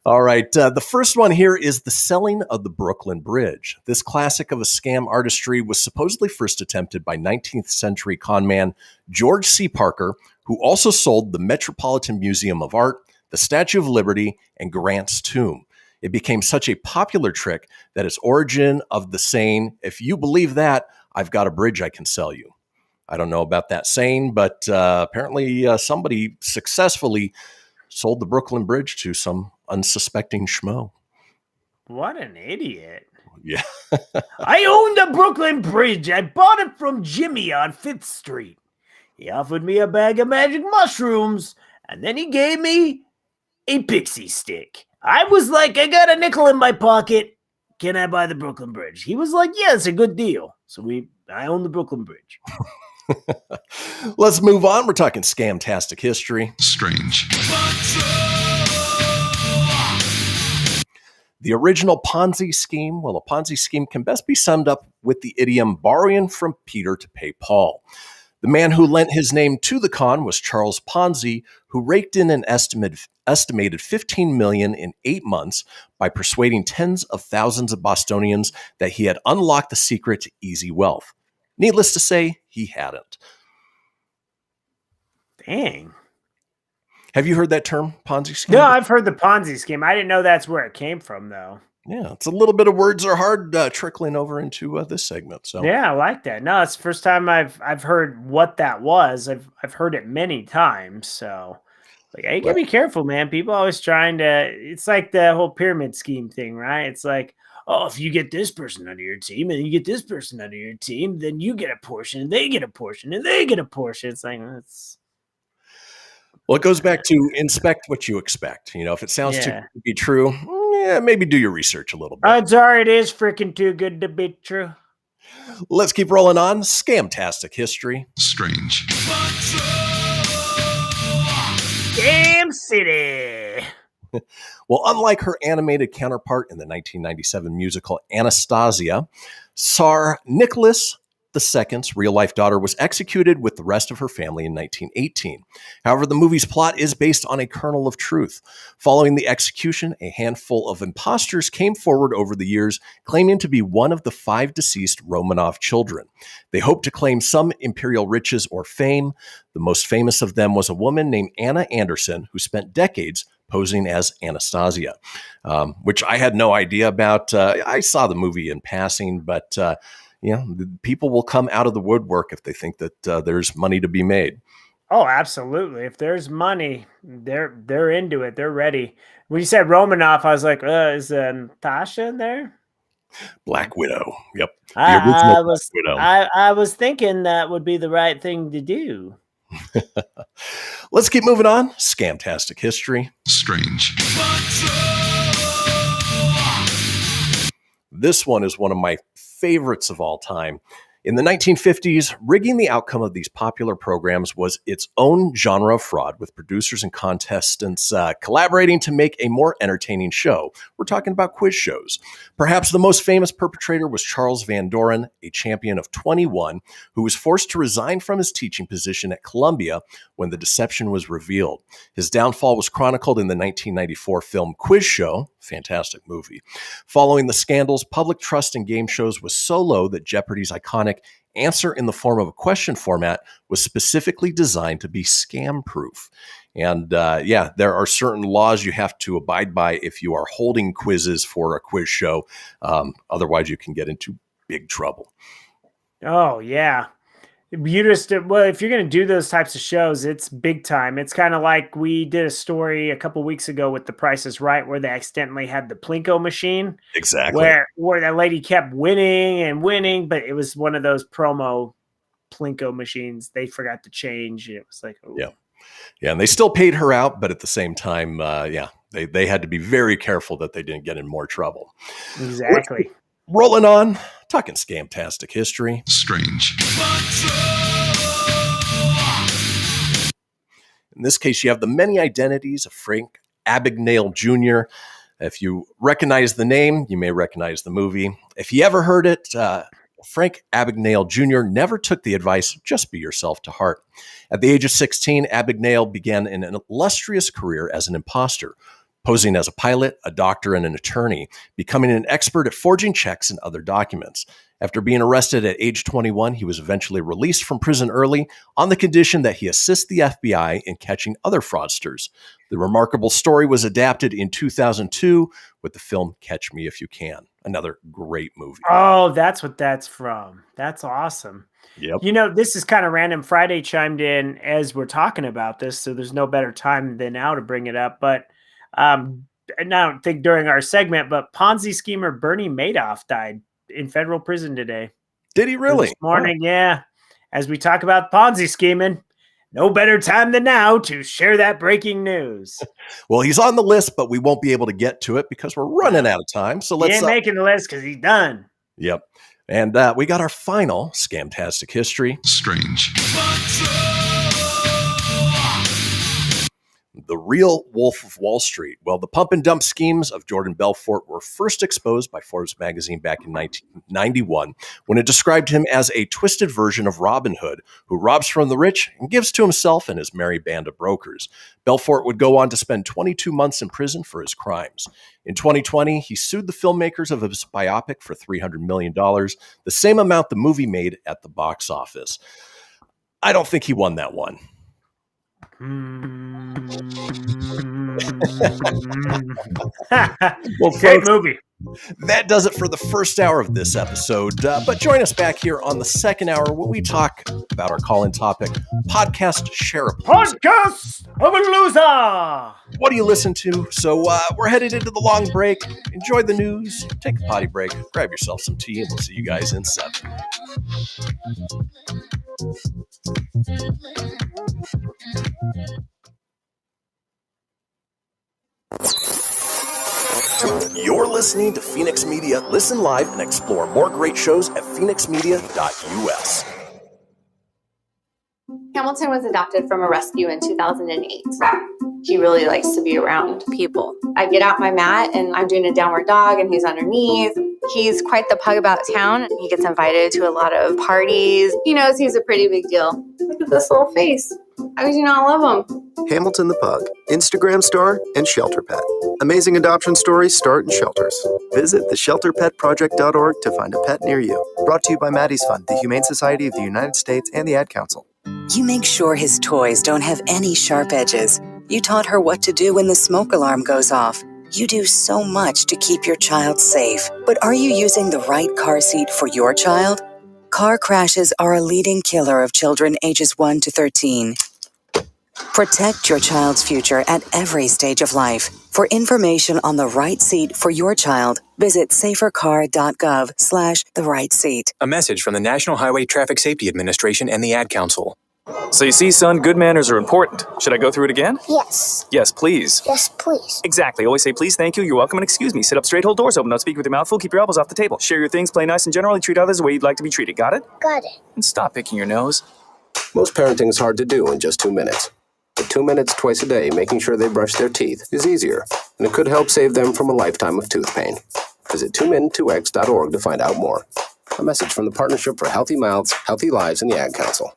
All right. The first one here is The Selling of the Brooklyn Bridge. This classic of a scam artistry was supposedly first attempted by 19th century conman George C. Parker, who also sold the Metropolitan Museum of Art, the Statue of Liberty, and Grant's tomb. It became such a popular trick that its origin of the saying, if you believe that, I've got a bridge I can sell you. I don't know about that saying, but apparently somebody successfully sold the Brooklyn Bridge to some unsuspecting schmo. What an idiot. Yeah. I own the Brooklyn Bridge. I bought it from Jimmy on 5th Street. He offered me a bag of magic mushrooms, and then he gave me a pixie stick. I was like, I got a nickel in my pocket. Can I buy the Brooklyn Bridge? He was like, yeah, it's a good deal. So I own the Brooklyn Bridge. Let's move on. We're talking Scamtastic History. Strange. The original Ponzi scheme, well, a Ponzi scheme can best be summed up with the idiom borrowing from Peter to pay Paul. The man who lent his name to the con was Charles Ponzi, who raked in an estimated $15 million in 8 months by persuading tens of thousands of Bostonians that he had unlocked the secret to easy wealth. Needless to say, he hadn't. Dang. Have you heard that term, Ponzi scheme? No, I've heard the Ponzi scheme. I didn't know that's where it came from, though. Yeah, it's a little bit of words are hard trickling over into this segment. So yeah, I like that. No, it's the first time I've heard what that was. I've heard it many times. So, like, you gotta be careful, man. People always trying to. It's like the whole pyramid scheme thing, right? It's like, oh, if you get this person under your team and you get this person under your team, then you get a portion, and they get a portion, and they get a portion. It's like it's. Well, it goes back to inspect what you expect. You know, if it sounds too good to be true, maybe do your research a little bit. Odds are it is freaking too good to be true. Let's keep rolling on. Scamtastic History. Strange. Scam City. Well, unlike her animated counterpart in the 1997 musical Anastasia, Tsar Nicholas II's real-life daughter was executed with the rest of her family in 1918. However, the movie's plot is based on a kernel of truth. Following the execution, a handful of imposters came forward over the years, claiming to be one of the 5 deceased Romanov children. They hoped to claim some imperial riches or fame. The most famous of them was a woman named Anna Anderson, who spent decades posing as Anastasia, which I had no idea about. I saw the movie in passing, but people will come out of the woodwork if they think that there's money to be made. Oh, absolutely. If there's money, they're into it. They're ready. When you said Romanov, I was like, is Natasha in there? Black Widow. Yep. I was thinking that would be the right thing to do. Let's keep moving on. Scamtastic History. Strange. This one is one of my favorites of all time. In the 1950s, rigging the outcome of these popular programs was its own genre of fraud, with producers and contestants collaborating to make a more entertaining show. We're talking about quiz shows. Perhaps the most famous perpetrator was Charles Van Doren, a champion of 21, who was forced to resign from his teaching position at Columbia when the deception was revealed. His downfall was chronicled in the 1994 film Quiz Show, Fantastic movie. Following the scandals, public trust in game shows was so low that Jeopardy's iconic answer in the form of a question format was specifically designed to be scam-proof. And there are certain laws you have to abide by if you are holding quizzes for a quiz show. Otherwise, you can get into big trouble. Oh, yeah. If you're going to do those types of shows, it's big time. It's kind of like we did a story a couple weeks ago with The Price is Right, where they accidentally had the Plinko machine. Exactly. Where that lady kept winning and winning, but it was one of those promo Plinko machines they forgot to change. It was like, oh. Yeah, and they still paid her out, but at the same time, they had to be very careful that they didn't get in more trouble. Exactly. Rolling on, talking Scamtastic history. Strange. In this case, you have the many identities of Frank Abagnale Jr. If you recognize the name, you may recognize the movie. If you ever heard it, Frank Abagnale Jr. never took the advice, just be yourself, to heart. At the age of 16, Abagnale began an illustrious career as an imposter, posing as a pilot, a doctor, and an attorney, becoming an expert at forging checks and other documents. After being arrested at age 21, he was eventually released from prison early on the condition that he assist the FBI in catching other fraudsters. The remarkable story was adapted in 2002 with the film Catch Me If You Can, another great movie. Oh, that's what that's from. That's awesome. Yep. You know, this is kind of random. Friday chimed in as we're talking about this, so there's no better time than now to bring it up. But and I don't think during our segment, but Ponzi schemer Bernie Madoff died in federal prison today. Did he really? This morning, yeah. As we talk about Ponzi scheming, no better time than now to share that breaking news. Well, he's on the list, but we won't be able to get to it because we're running out of time. So let's he ain't making the list because he's done. Yep. And we got our final Scamtastic history. Strange. The Real Wolf of Wall Street. Well, the pump and dump schemes of Jordan Belfort were first exposed by Forbes magazine back in 1991 when it described him as a twisted version of Robin Hood who robs from the rich and gives to himself and his merry band of brokers. Belfort would go on to spend 22 months in prison for his crimes. In 2020, he sued the filmmakers of his biopic for $300 million, the same amount the movie made at the box office. I don't think he won that one. Well, great movie. That does it for the first hour of this episode. But join us back here on the second hour when we talk about our call-in topic, podcast Share-A-Palooza. Podcast-A-Palooza! What do you listen to? So we're headed into the long break. Enjoy the news. Take a potty break. Grab yourself some tea, and we'll see you guys in 7. You're listening to Fenix Media. Listen live and explore more great shows at phoenixmedia.us. Hamilton was adopted from a rescue in 2008. He really likes to be around people. I get out my mat and I'm doing a downward dog and he's underneath. He's quite the pug about town. He gets invited to a lot of parties. He knows he's a pretty big deal. Look at this little face. How could you not love him? Hamilton the Pug, Instagram star and shelter pet. Amazing adoption stories start in shelters. Visit theshelterpetproject.org to find a pet near you. Brought to you by Maddie's Fund, the Humane Society of the United States, and the Ad Council. You make sure his toys don't have any sharp edges. You taught her what to do when the smoke alarm goes off. You do so much to keep your child safe. But are you using the right car seat for your child? Car crashes are a leading killer of children ages 1 to 13. Protect your child's future at every stage of life. For information on the right seat for your child, visit safercar.gov/the-right-seat. A message from the National Highway Traffic Safety Administration and the Ad Council. So you see, son, good manners are important. Should I go through it again? Yes. Yes, please. Yes, please. Exactly. Always say please, thank you, you're welcome, and excuse me. Sit up straight, hold doors open, don't speak with your mouth full, keep your elbows off the table. Share your things, play nice, and generally treat others the way you'd like to be treated. Got it? Got it. And stop picking your nose. Most parenting is hard to do in just 2 minutes. But 2 minutes twice a day, making sure they brush their teeth, is easier, and it could help save them from a lifetime of tooth pain. Visit 2min2x.org to find out more. A message from the Partnership for Healthy Mouths, Healthy Lives, and the Ad Council.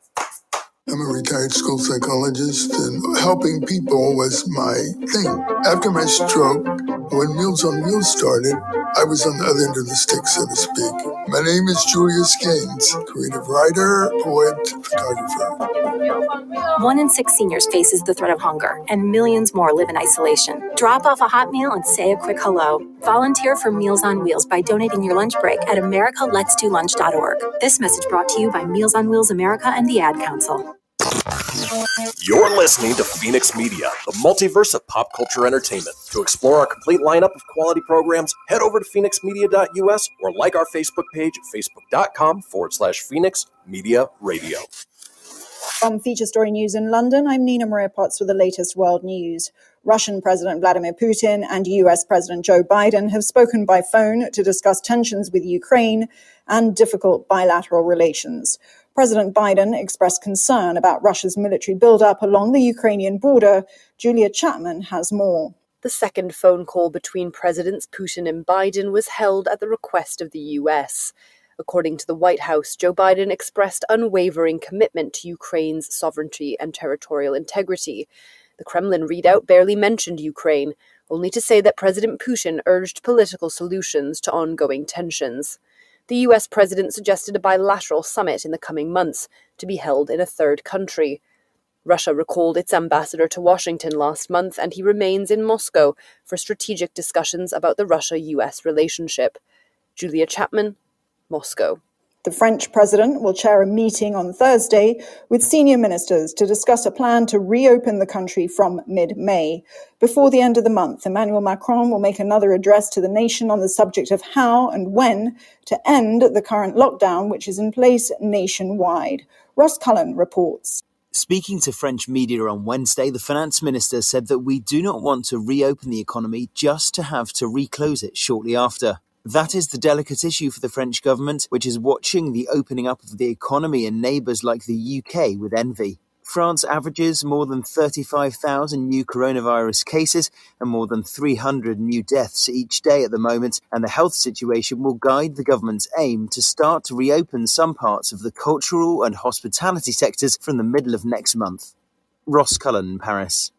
I'm a retired school psychologist, and helping people was my thing. After my stroke, When Meals on Wheels started, I was on the other end of the stick, so to speak. My name is Julius Gaines, creative writer, poet, photographer. 1 in 6 seniors faces the threat of hunger, and millions more live in isolation. Drop off a hot meal and say a quick hello. Volunteer for Meals on Wheels by donating your lunch break at americaletsdolunch.org. This message brought to you by Meals on Wheels America and the Ad Council. You're listening to Fenix Media, the multiverse of pop culture entertainment. To explore our complete lineup of quality programs, head over to phoenixmedia.us or like our Facebook page at facebook.com/Fenix Media Radio. From Feature Story News in London, I'm Nina Maria Potts with the latest world news. Russian President Vladimir Putin and US President Joe Biden have spoken by phone to discuss tensions with Ukraine and difficult bilateral relations. President Biden expressed concern about Russia's military buildup along the Ukrainian border. Julia Chapman has more. The second phone call between Presidents Putin and Biden was held at the request of the US. According to the White House, Joe Biden expressed unwavering commitment to Ukraine's sovereignty and territorial integrity. The Kremlin readout barely mentioned Ukraine, only to say that President Putin urged political solutions to ongoing tensions. The US president suggested a bilateral summit in the coming months to be held in a third country. Russia recalled its ambassador to Washington last month, and he remains in Moscow for strategic discussions about the Russia-US relationship. Julia Chapman, Moscow. The French president will chair a meeting on Thursday with senior ministers to discuss a plan to reopen the country from mid-May. Before the end of the month, Emmanuel Macron will make another address to the nation on the subject of how and when to end the current lockdown, which is in place nationwide. Ross Cullen reports. Speaking to French media on Wednesday, the finance minister said that we do not want to reopen the economy just to have to reclose it shortly after. That is the delicate issue for the French government, which is watching the opening up of the economy in neighbours like the UK with envy. France averages more than 35,000 new coronavirus cases and more than 300 new deaths each day at the moment, and the health situation will guide the government's aim to start to reopen some parts of the cultural and hospitality sectors from the middle of next month. Ross Cullen, Paris.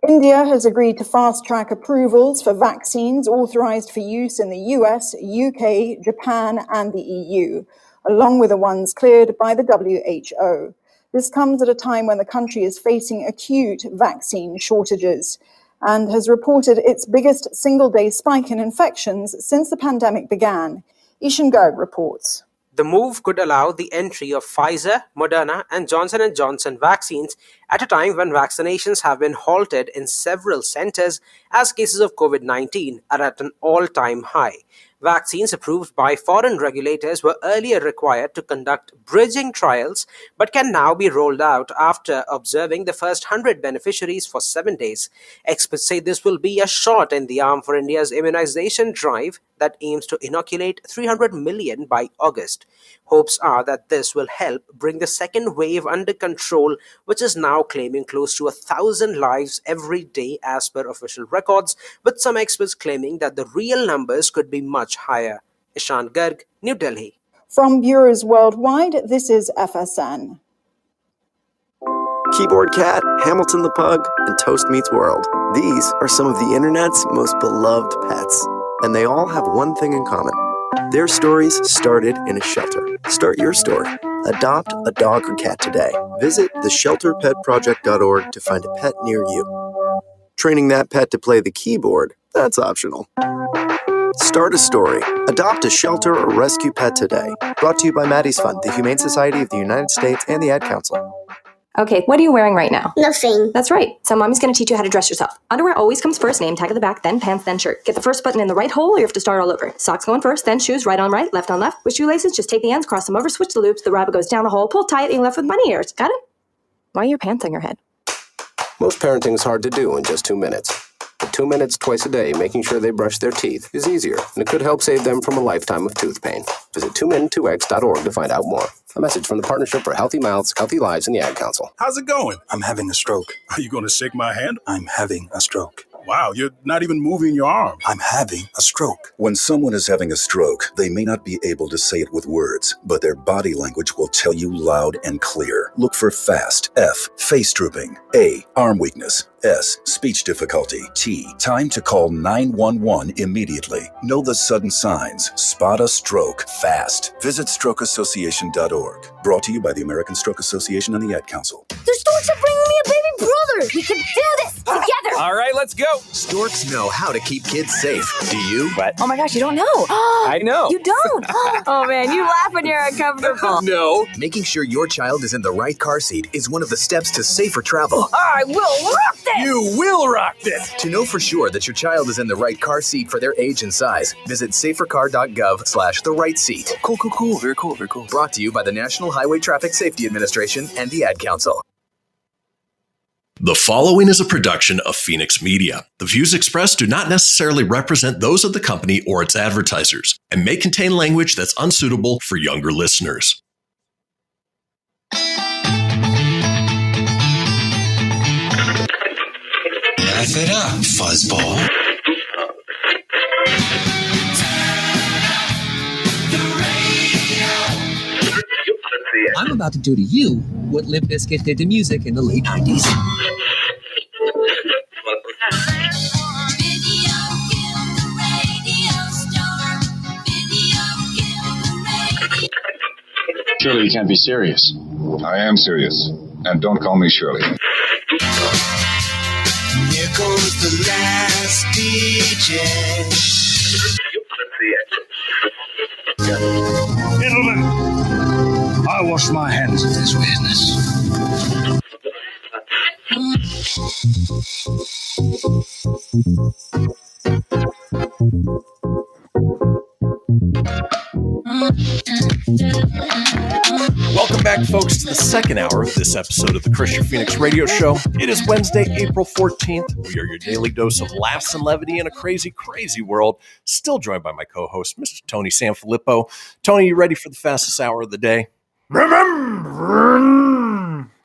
India has agreed to fast-track approvals for vaccines authorized for use in the US, UK, Japan, and the EU, along with the ones cleared by the WHO. This comes at a time when the country is facing acute vaccine shortages and has reported its biggest single-day spike in infections since the pandemic began. Ishan Garg reports. The move could allow the entry of Pfizer, Moderna, and Johnson & Johnson vaccines at a time when vaccinations have been halted in several centers as cases of COVID-19 are at an all-time high. Vaccines approved by foreign regulators were earlier required to conduct bridging trials, but can now be rolled out after observing the first 100 beneficiaries for 7 days. Experts say this will be a shot in the arm for India's immunization drive that aims to inoculate 300 million by August. Hopes are that this will help bring the second wave under control, which is now claiming close to 1,000 lives every day as per official records, with some experts claiming that the real numbers could be much higher. Ishan Garg, New Delhi. From bureaus worldwide, this is FSN. Keyboard Cat, Hamilton the Pug, and Toast Meets World. These are some of the internet's most beloved pets, and they all have one thing in common. Their stories started in a shelter. Start your story. Adopt a dog or cat today. Visit theshelterpetproject.org to find a pet near you. Training that pet to play the keyboard, that's optional. Start a story. Adopt a shelter or rescue pet today. Brought to you by Maddie's Fund, the Humane Society of the United States, and the Ad Council. Okay, what are you wearing right now? Nothing. That's right. So mommy's going to teach you how to dress yourself. Underwear always comes first, name tag at the back, then pants, then shirt. Get the first button in the right hole or you have to start all over. Socks going first, then shoes, right on right, left on left. With shoelaces, just take the ends, cross them over, switch the loops, the rabbit goes down the hole, pull tight, and you're left with bunny ears. Got it? Why are your pants on your head? Most parenting is hard to do in just 2 minutes. But 2 minutes twice a day making sure they brush their teeth is easier, and it could help save them from a lifetime of tooth pain. Visit 2min2x.org to find out more. A message from the Partnership for Healthy Mouths, Healthy Lives, and the Ad Council. How's it going? I'm having a stroke. Are you going to shake my hand? I'm having a stroke. Wow, you're not even moving your arm. I'm having a stroke. When someone is having a stroke, they may not be able to say it with words, but their body language will tell you loud and clear. Look for FAST. F, face drooping. A, arm weakness. S, speech difficulty. T, time to call 911 immediately. Know the sudden signs. Spot a stroke fast. Visit strokeassociation.org. Brought to you by the American Stroke Association and the Ad Council. The storks are bringing me a baby brother. We can do this together. All right, let's go. Storks know how to keep kids safe. Do you? What? Oh my gosh, you don't know. I know. You don't. Oh man, you laugh when you're uncomfortable. No. Making sure your child is in the right car seat is one of the steps to safer travel. I will rock this. You will rock this. To know for sure that your child is in the right car seat for their age and size, visit safercar.gov/the right seat. Cool. Very cool. Brought to you by the National Highway Traffic Safety Administration and the Ad Council. The following is a production of Fenix Media. The views expressed do not necessarily represent those of the company or its advertisers and may contain language that's unsuitable for younger listeners. Laugh it up, fuzzball. I'm about to do to you what Limp Bizkit did to music in the late 90s. Surely you can't be serious. I am serious. And don't call me Shirley. Here goes the last DJ. Gentlemen, I wash my hands of this business. Welcome back, folks, to the second hour of this episode of the Kristian Fenix Radio Show. It is Wednesday, April 14th. We are your daily dose of laughs and levity in a crazy, crazy world. Still joined by my co-host, Mr. Tony Sanfilippo. Tony, you ready for the fastest hour of the day?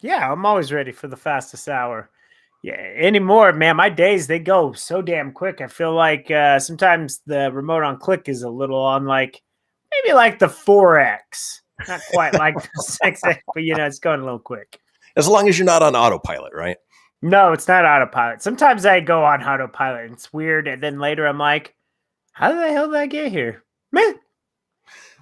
Yeah, I'm always ready for the fastest hour. Yeah, anymore, man. My days, they go so damn quick. I feel like sometimes the remote on click is a little on maybe the 4X. Not quite like the 6X, but it's going a little quick. As long as you're not on autopilot, right? No, it's not autopilot. Sometimes I go on autopilot and it's weird. And then later I'm like, how the hell did I get here? Meh.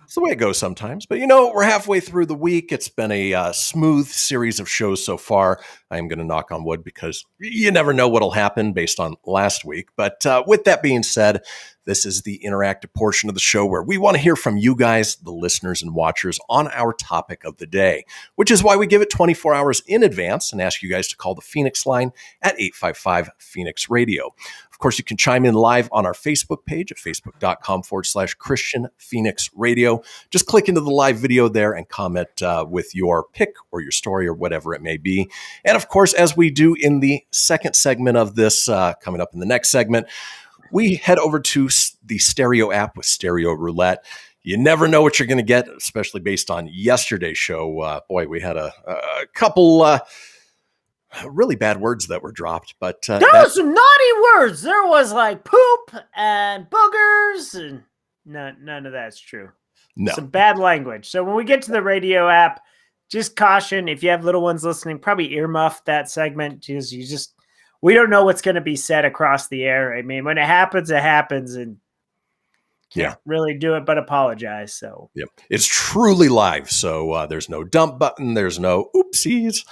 It's the way it goes sometimes. But, we're halfway through the week. It's been a smooth series of shows so far. I am going to knock on wood because you never know what'll happen based on last week. But with that being said, this is the interactive portion of the show where we want to hear from you guys, the listeners and watchers, on our topic of the day, which is why we give it 24 hours in advance and ask you guys to call the Fenix Line at 855-FENIX-RADIO. Of course, you can chime in live on our Facebook page at facebook.com/Kristian Fenix Radio. Just click into the live video there and comment with your pick or your story or whatever it may be. And of course, as we do in the second segment of this, coming up in the next segment, we head over to the Stereo app with Stereo Roulette. You never know what you're going to get, especially based on yesterday's show. Boy, we had a couple really bad words that were dropped. But there were some naughty words. There was poop and boogers, and none of that's true. No. Some bad language. So when we get to the radio app, just caution, if you have little ones listening, probably earmuff that segment. We don't know what's going to be said across the air. I mean, when it happens, and can't really do it but apologize. So it's truly live. So there's no dump button. There's no oopsies.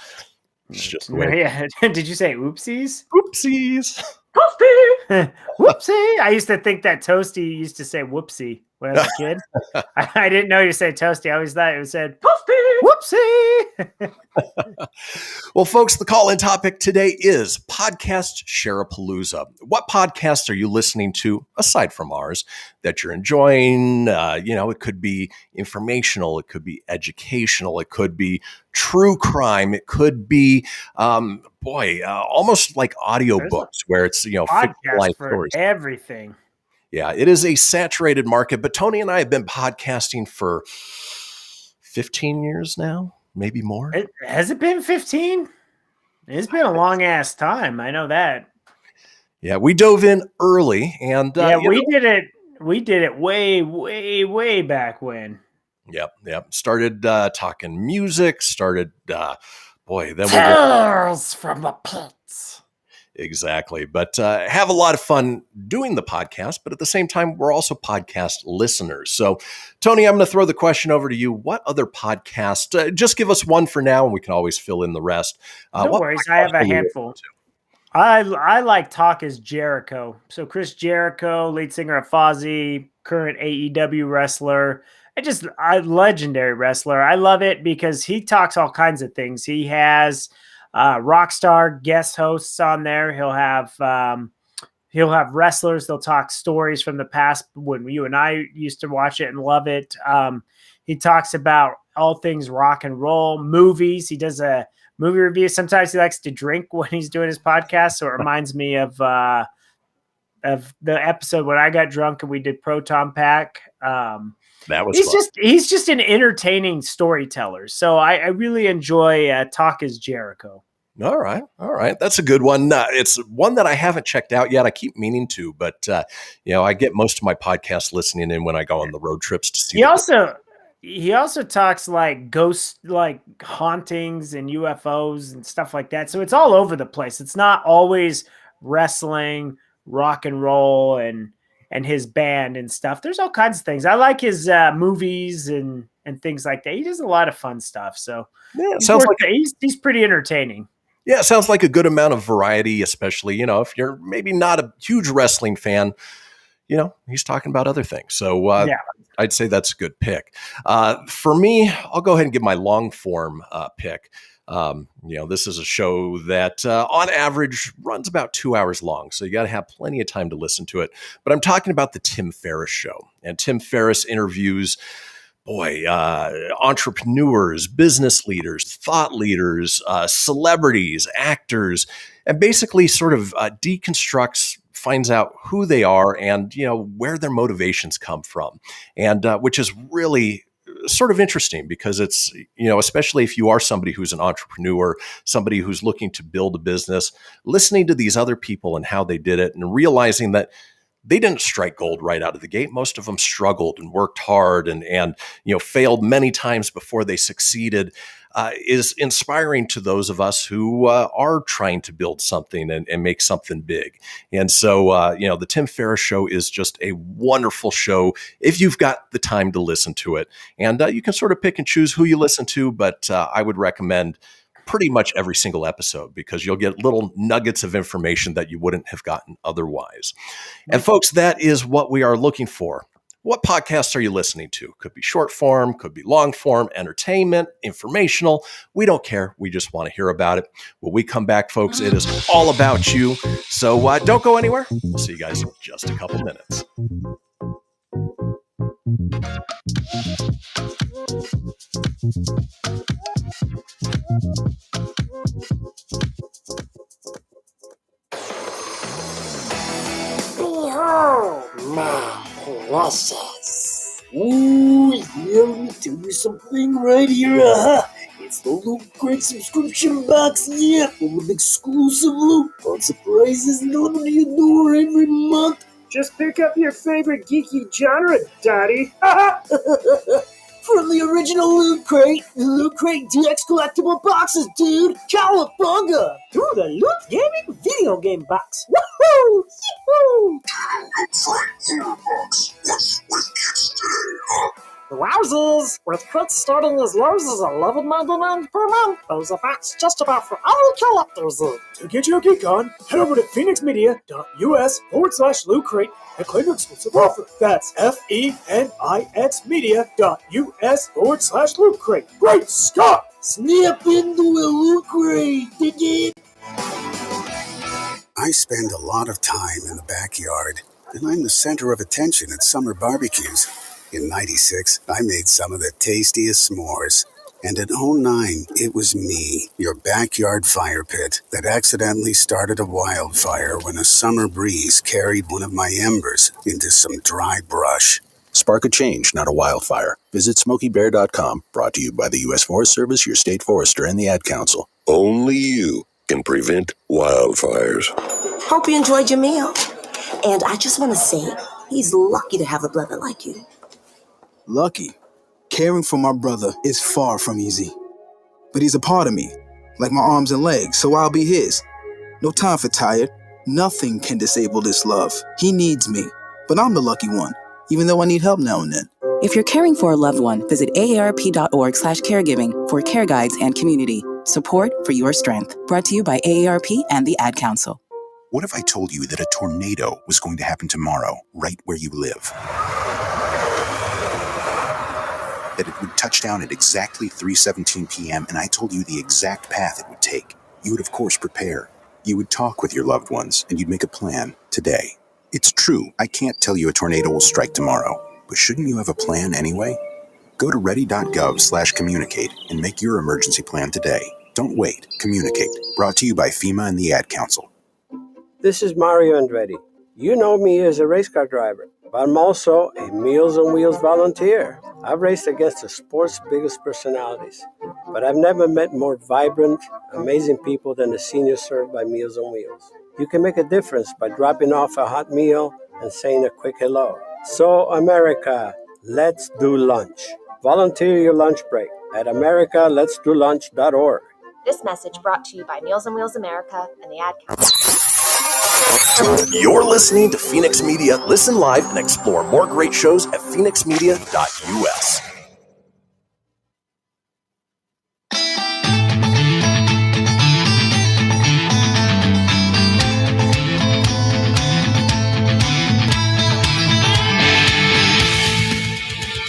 It's just the way. Yeah. Did you say oopsies? Oopsies. Toasty. Whoopsie. I used to think that Toasty used to say whoopsie when I was a kid. I didn't know you said Toasty. I always thought it said Toasty. Whoopsie. Well, folks, the call-in topic today is podcast Share-A-Palooza. What podcasts are you listening to, aside from ours, that you're enjoying? It could be informational. It could be educational. It could be true crime. It could be, almost like audiobooks where it's, podcast for stories. Everything. Yeah, it is a saturated market, but Tony and I have been podcasting for 15 years now, maybe more. Has it been 15? It's been a long ass time. I know that. Yeah, we dove in early, and we did it. We did it way, way, way back when. Yep. Started talking music. Started, then Tales from the pits. Exactly. But have a lot of fun doing the podcast. But at the same time, we're also podcast listeners. So, Tony, I'm going to throw the question over to you. What other podcast? Just give us one for now, and we can always fill in the rest. No worries. I have a handful. I like Talk is Jericho. So Chris Jericho, lead singer of Fozzy, current AEW wrestler. Legendary wrestler. I love it because he talks all kinds of things. He has rock star guest hosts on there. He'll have wrestlers. They'll talk stories from the past when you and I used to watch it and love it. He talks about all things rock and roll, movies. He does a movie review. Sometimes he likes to drink when he's doing his podcast. So it reminds me of the episode when I got drunk and we did Proton Pack. That was he's just an entertaining storyteller. So I really enjoy Talk is Jericho. All right. That's a good one. It's one that I haven't checked out yet. I keep meaning to, but I get most of my podcast listening in when I go on the road trips to see. He also talks like ghost, like hauntings and UFOs and stuff like that. So it's all over the place. It's not always wrestling, rock and roll, and his band and stuff. There's all kinds of things. I like his movies and things like that. He does a lot of fun stuff. So he's pretty entertaining. Yeah, it sounds like a good amount of variety, especially, if you're maybe not a huge wrestling fan, he's talking about other things. So I'd say that's a good pick. For me, I'll go ahead and give my long form pick. This is a show that on average runs about 2 hours long. So you got to have plenty of time to listen to it. But I'm talking about the Tim Ferriss Show. And Tim Ferriss interviews entrepreneurs, business leaders, thought leaders, celebrities, actors, and basically sort of deconstructs, finds out who they are and, where their motivations come from. And which is really sort of interesting because it's, especially if you are somebody who's an entrepreneur, somebody who's looking to build a business, listening to these other people and how they did it and realizing that they didn't strike gold right out of the gate. Most of them struggled and worked hard and failed many times before they succeeded, is inspiring to those of us who are trying to build something and make something big. And so, the Tim Ferriss Show is just a wonderful show if you've got the time to listen to it. And you can sort of pick and choose who you listen to, but I would recommend pretty much every single episode because you'll get little nuggets of information that you wouldn't have gotten otherwise. And folks, that is what we are looking for. What podcasts are you listening to? Could be short form, could be long form, entertainment, informational. We don't care. We just want to hear about it. When we come back, folks, it is all about you. So don't go anywhere. We'll see you guys in just a couple minutes. Behold my precious. Ooh, yeah, let me tell you something right here. It's the Loot Crate subscription box, full of exclusive loot, fun surprises delivered to your door every month. Just pick up your favorite geeky genre, Daddy. From the original Loot Crate, the Loot Crate DX collectible boxes, dude! Cowabunga! To the Loot Gaming video game box. Woohoo! Yee-hoo! Wowzers! With crits starting as low as $11.99 per month, there's a box just about for all collectors. To get your geek on, head over to phoenixmedia.us/Loot Crate and claim your exclusive offer. That's FENIX.us/Loot Crate. Great Scott! Snap into a Loot Crate, dig it? I spend a lot of time in the backyard, and I'm the center of attention at summer barbecues. In '96, I made some of the tastiest s'mores. And in '09, it was me, your backyard fire pit, that accidentally started a wildfire when a summer breeze carried one of my embers into some dry brush. Spark a change, not a wildfire. Visit SmokeyBear.com, brought to you by the U.S. Forest Service, your state forester, and the Ad Council. Only you can prevent wildfires. Hope you enjoyed your meal. And I just want to say, he's lucky to have a brother like you. Lucky? Caring for my brother is far from easy. But he's a part of me, like my arms and legs, so I'll be his. No time for tired. Nothing can disable this love. He needs me, but I'm the lucky one, even though I need help now and then. If you're caring for a loved one, visit aarp.org/caregiving for care guides and community. Support for your strength. Brought to you by AARP and the Ad Council. What if I told you that a tornado was going to happen tomorrow, right where you live? That it would touch down at exactly 3:17 p.m., and I told you the exact path it would take. You would, of course, prepare. You would talk with your loved ones, and you'd make a plan today. It's true, I can't tell you a tornado will strike tomorrow, but shouldn't you have a plan anyway? Go to ready.gov/communicate and make your emergency plan today. Don't wait. Communicate. Brought to you by FEMA and the Ad Council. This is Mario Andretti. You know me as a race car driver, but I'm also a Meals on Wheels volunteer. I've raced against the sport's biggest personalities, but I've never met more vibrant, amazing people than the seniors served by Meals on Wheels. You can make a difference by dropping off a hot meal and saying a quick hello. So, America, let's do lunch. Volunteer your lunch break at americaletsdolunch.org. This message brought to you by Meals on Wheels America and the Ad Council. You're listening to Fenix Media. Listen live and explore more great shows at phoenixmedia.us.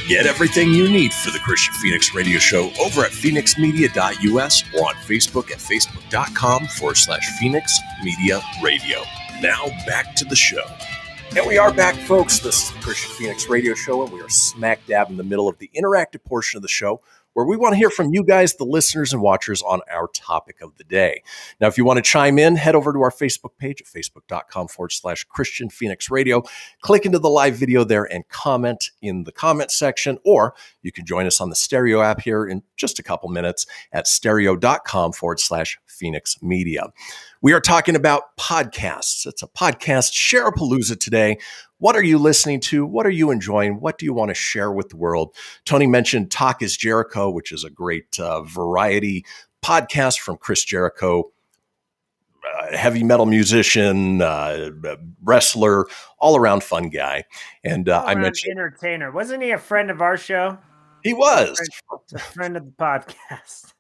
Get everything you need for the Kristian Fenix Radio Show over at phoenixmedia.us or on Facebook at facebook.com/Fenix Media Radio. Now back to the show. And we are back, folks. This is the Kristian Fenix Radio Show, and we are smack dab in the middle of the interactive portion of the show where we want to hear from you guys, the listeners and watchers, on our topic of the day. Now, if you want to chime in, head over to our Facebook page at facebook.com/Kristian Fenix Radio. Click into the live video there and comment in the comment section, or you can join us on the Stereo app here in just a couple minutes at stereo.com/Fenix Media. We are talking about podcasts. It's a podcast Share-A-Palooza today. What are you listening to? What are you enjoying? What do you want to share with the world? Tony mentioned Talk is Jericho, which is a great variety podcast from Chris Jericho, heavy metal musician, wrestler, all-around fun guy. And I mentioned entertainer. Wasn't he a friend of our show? He was. A friend of the podcast.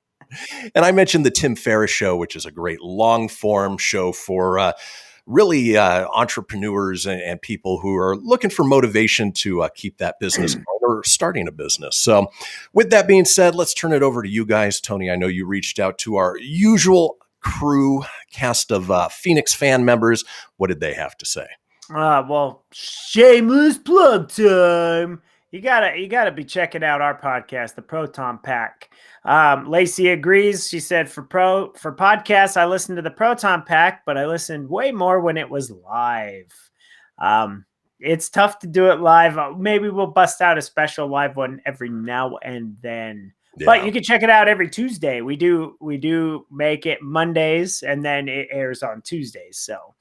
And I mentioned the Tim Ferriss Show, which is a great long-form show for really entrepreneurs and people who are looking for motivation to keep that business going or starting a business. So with that being said, let's turn it over to you guys. Tony, I know you reached out to our usual crew cast of Phoenix fan members. What did they have to say? Well, shameless plug time. You gotta be checking out our podcast, the Proton Pack. Lacey agrees. She said, for podcasts, I listened to the Proton Pack, but I listened way more when it was live. It's tough to do it live. Maybe we'll bust out a special live one every now and then. Yeah. But you can check it out every Tuesday. We do make it Mondays, and then it airs on Tuesdays. So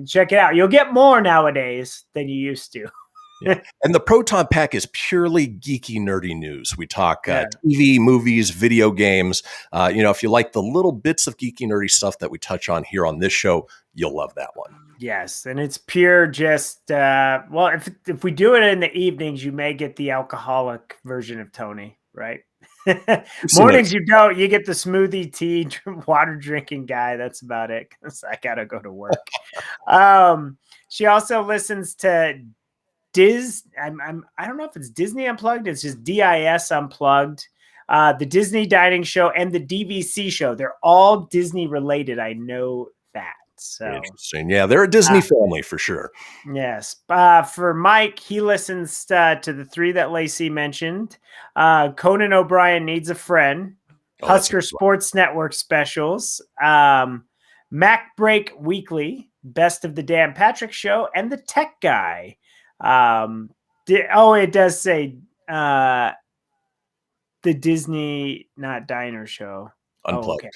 check it out. You'll get more nowadays than you used to. Yeah. And the Proton Pack is purely geeky, nerdy news. We talk TV, movies, video games. If you like the little bits of geeky, nerdy stuff that we touch on here on this show, you'll love that one. Yes, and it's pure just, if we do it in the evenings, you may get the alcoholic version of Tony, right? Mornings you don't. You get the smoothie, tea, water drinking guy. That's about it, because I got to go to work. She also listens to I don't know if it's Disney Unplugged. It's just DIS Unplugged, the Disney Dining Show, and the DVC Show. They're all Disney related. I know that. So interesting. Yeah, they're a Disney family for sure. Yes. For Mike, he listens to the three that Lacey mentioned. Conan O'Brien Needs a Friend, Husker Sports Network specials, Mac Break Weekly, Best of the Dan Patrick Show, and the Tech Guy. It does say the Disney Not Diner Show. Unplugged.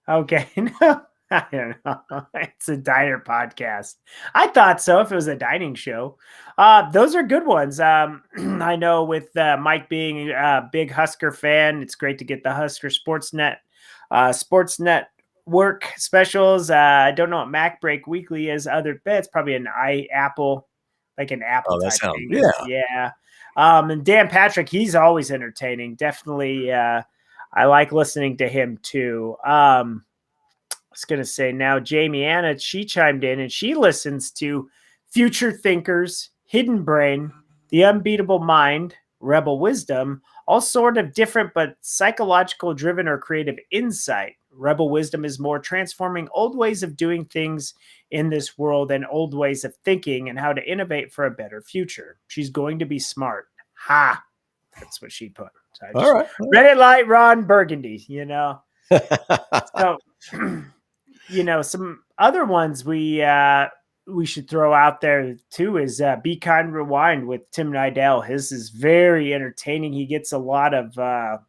Okay. No. I don't know. It's a diner podcast. I thought so if it was a dining show. Those are good ones. I know with Mike being a big Husker fan, it's great to get the Husker Sportsnet work specials. I don't know what Mac Break Weekly is. It's probably an Apple, like an Apple Oh, that type sounds, thing. yeah. Yeah. And Dan Patrick, he's always entertaining. Definitely. I like listening to him too. I was going to say now, Jamie Anna, she chimed in and she listens to Future Thinkers, Hidden Brain, The Unbeatable Mind, Rebel Wisdom, all sort of different but psychological driven or creative insight. Rebel Wisdom is more transforming old ways of doing things in this world and old ways of thinking and how to innovate for a better future. She's going to be smart. Ha! That's what she put. So I All right. read it like Ron Burgundy, So, some other ones we should throw out there too is Be Kind Rewind with Tim Nidell. His is very entertaining. He gets a lot of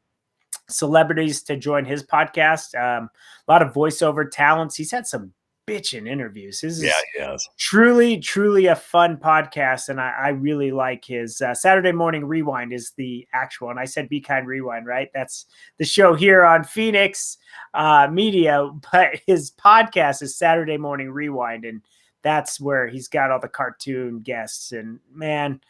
celebrities to join his podcast. A lot of voiceover talents. He's had some bitchin' interviews. His is he has. truly a fun podcast, and I really like his Saturday Morning Rewind is the actual, and I said Be Kind Rewind, right? That's the show here on Phoenix Media, but his podcast is Saturday Morning Rewind, and that's where he's got all the cartoon guests, and man,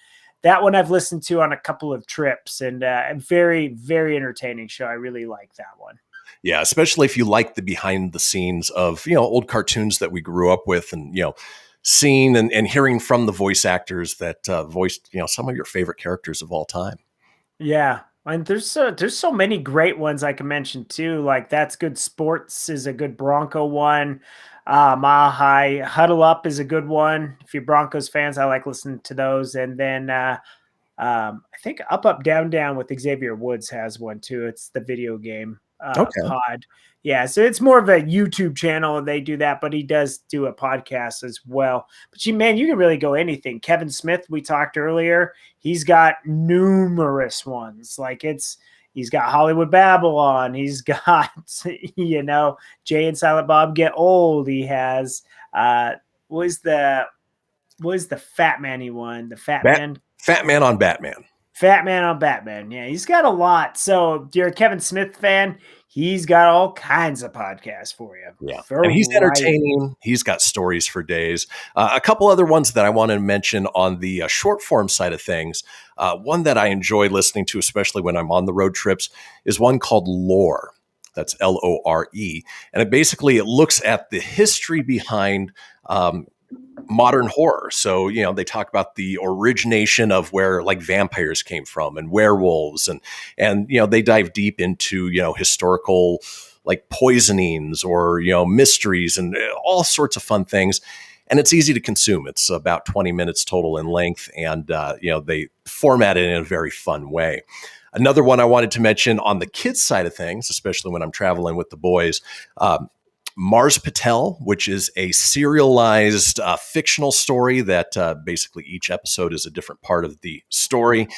that one I've listened to on a couple of trips, and a very, very entertaining show. I really like that one. Yeah, especially if you like the behind the scenes of, old cartoons that we grew up with and, seeing and hearing from the voice actors that voiced, some of your favorite characters of all time. Yeah. And there's so many great ones I can mention too. Like That's Good Sports is a good Bronco one. Mile High Huddle Up is a good one. If you're Broncos fans, I like listening to those. And then I think Up, Down, Down with Xavier Woods has one too. It's the video game pod. Yeah, so it's more of a YouTube channel and they do that, but he does do a podcast as well. But you can really go anything. Kevin Smith, we talked earlier, he's got numerous ones. Like he's got Hollywood Babylon. He's got, Jay and Silent Bob Get Old. He has, what is the Fat Man-y one? The Fat Man on Batman. Fat Man on Batman. Yeah, he's got a lot. So if you're a Kevin Smith fan, he's got all kinds of podcasts for you. Yeah, and he's entertaining. He's got stories for days. A couple other ones that I want to mention on the short form side of things. One that I enjoy listening to, especially when I'm on the road trips, is one called Lore. That's Lore. And it looks at the history behind modern horror. So, they talk about the origination of where like vampires came from and werewolves and they dive deep into, historical like poisonings or, mysteries and all sorts of fun things. And it's easy to consume. It's about 20 minutes total in length. And, they format it in a very fun way. Another one I wanted to mention on the kids side of things, especially when I'm traveling with the boys, Mars Patel, which is a serialized fictional story that basically each episode is a different part of the story.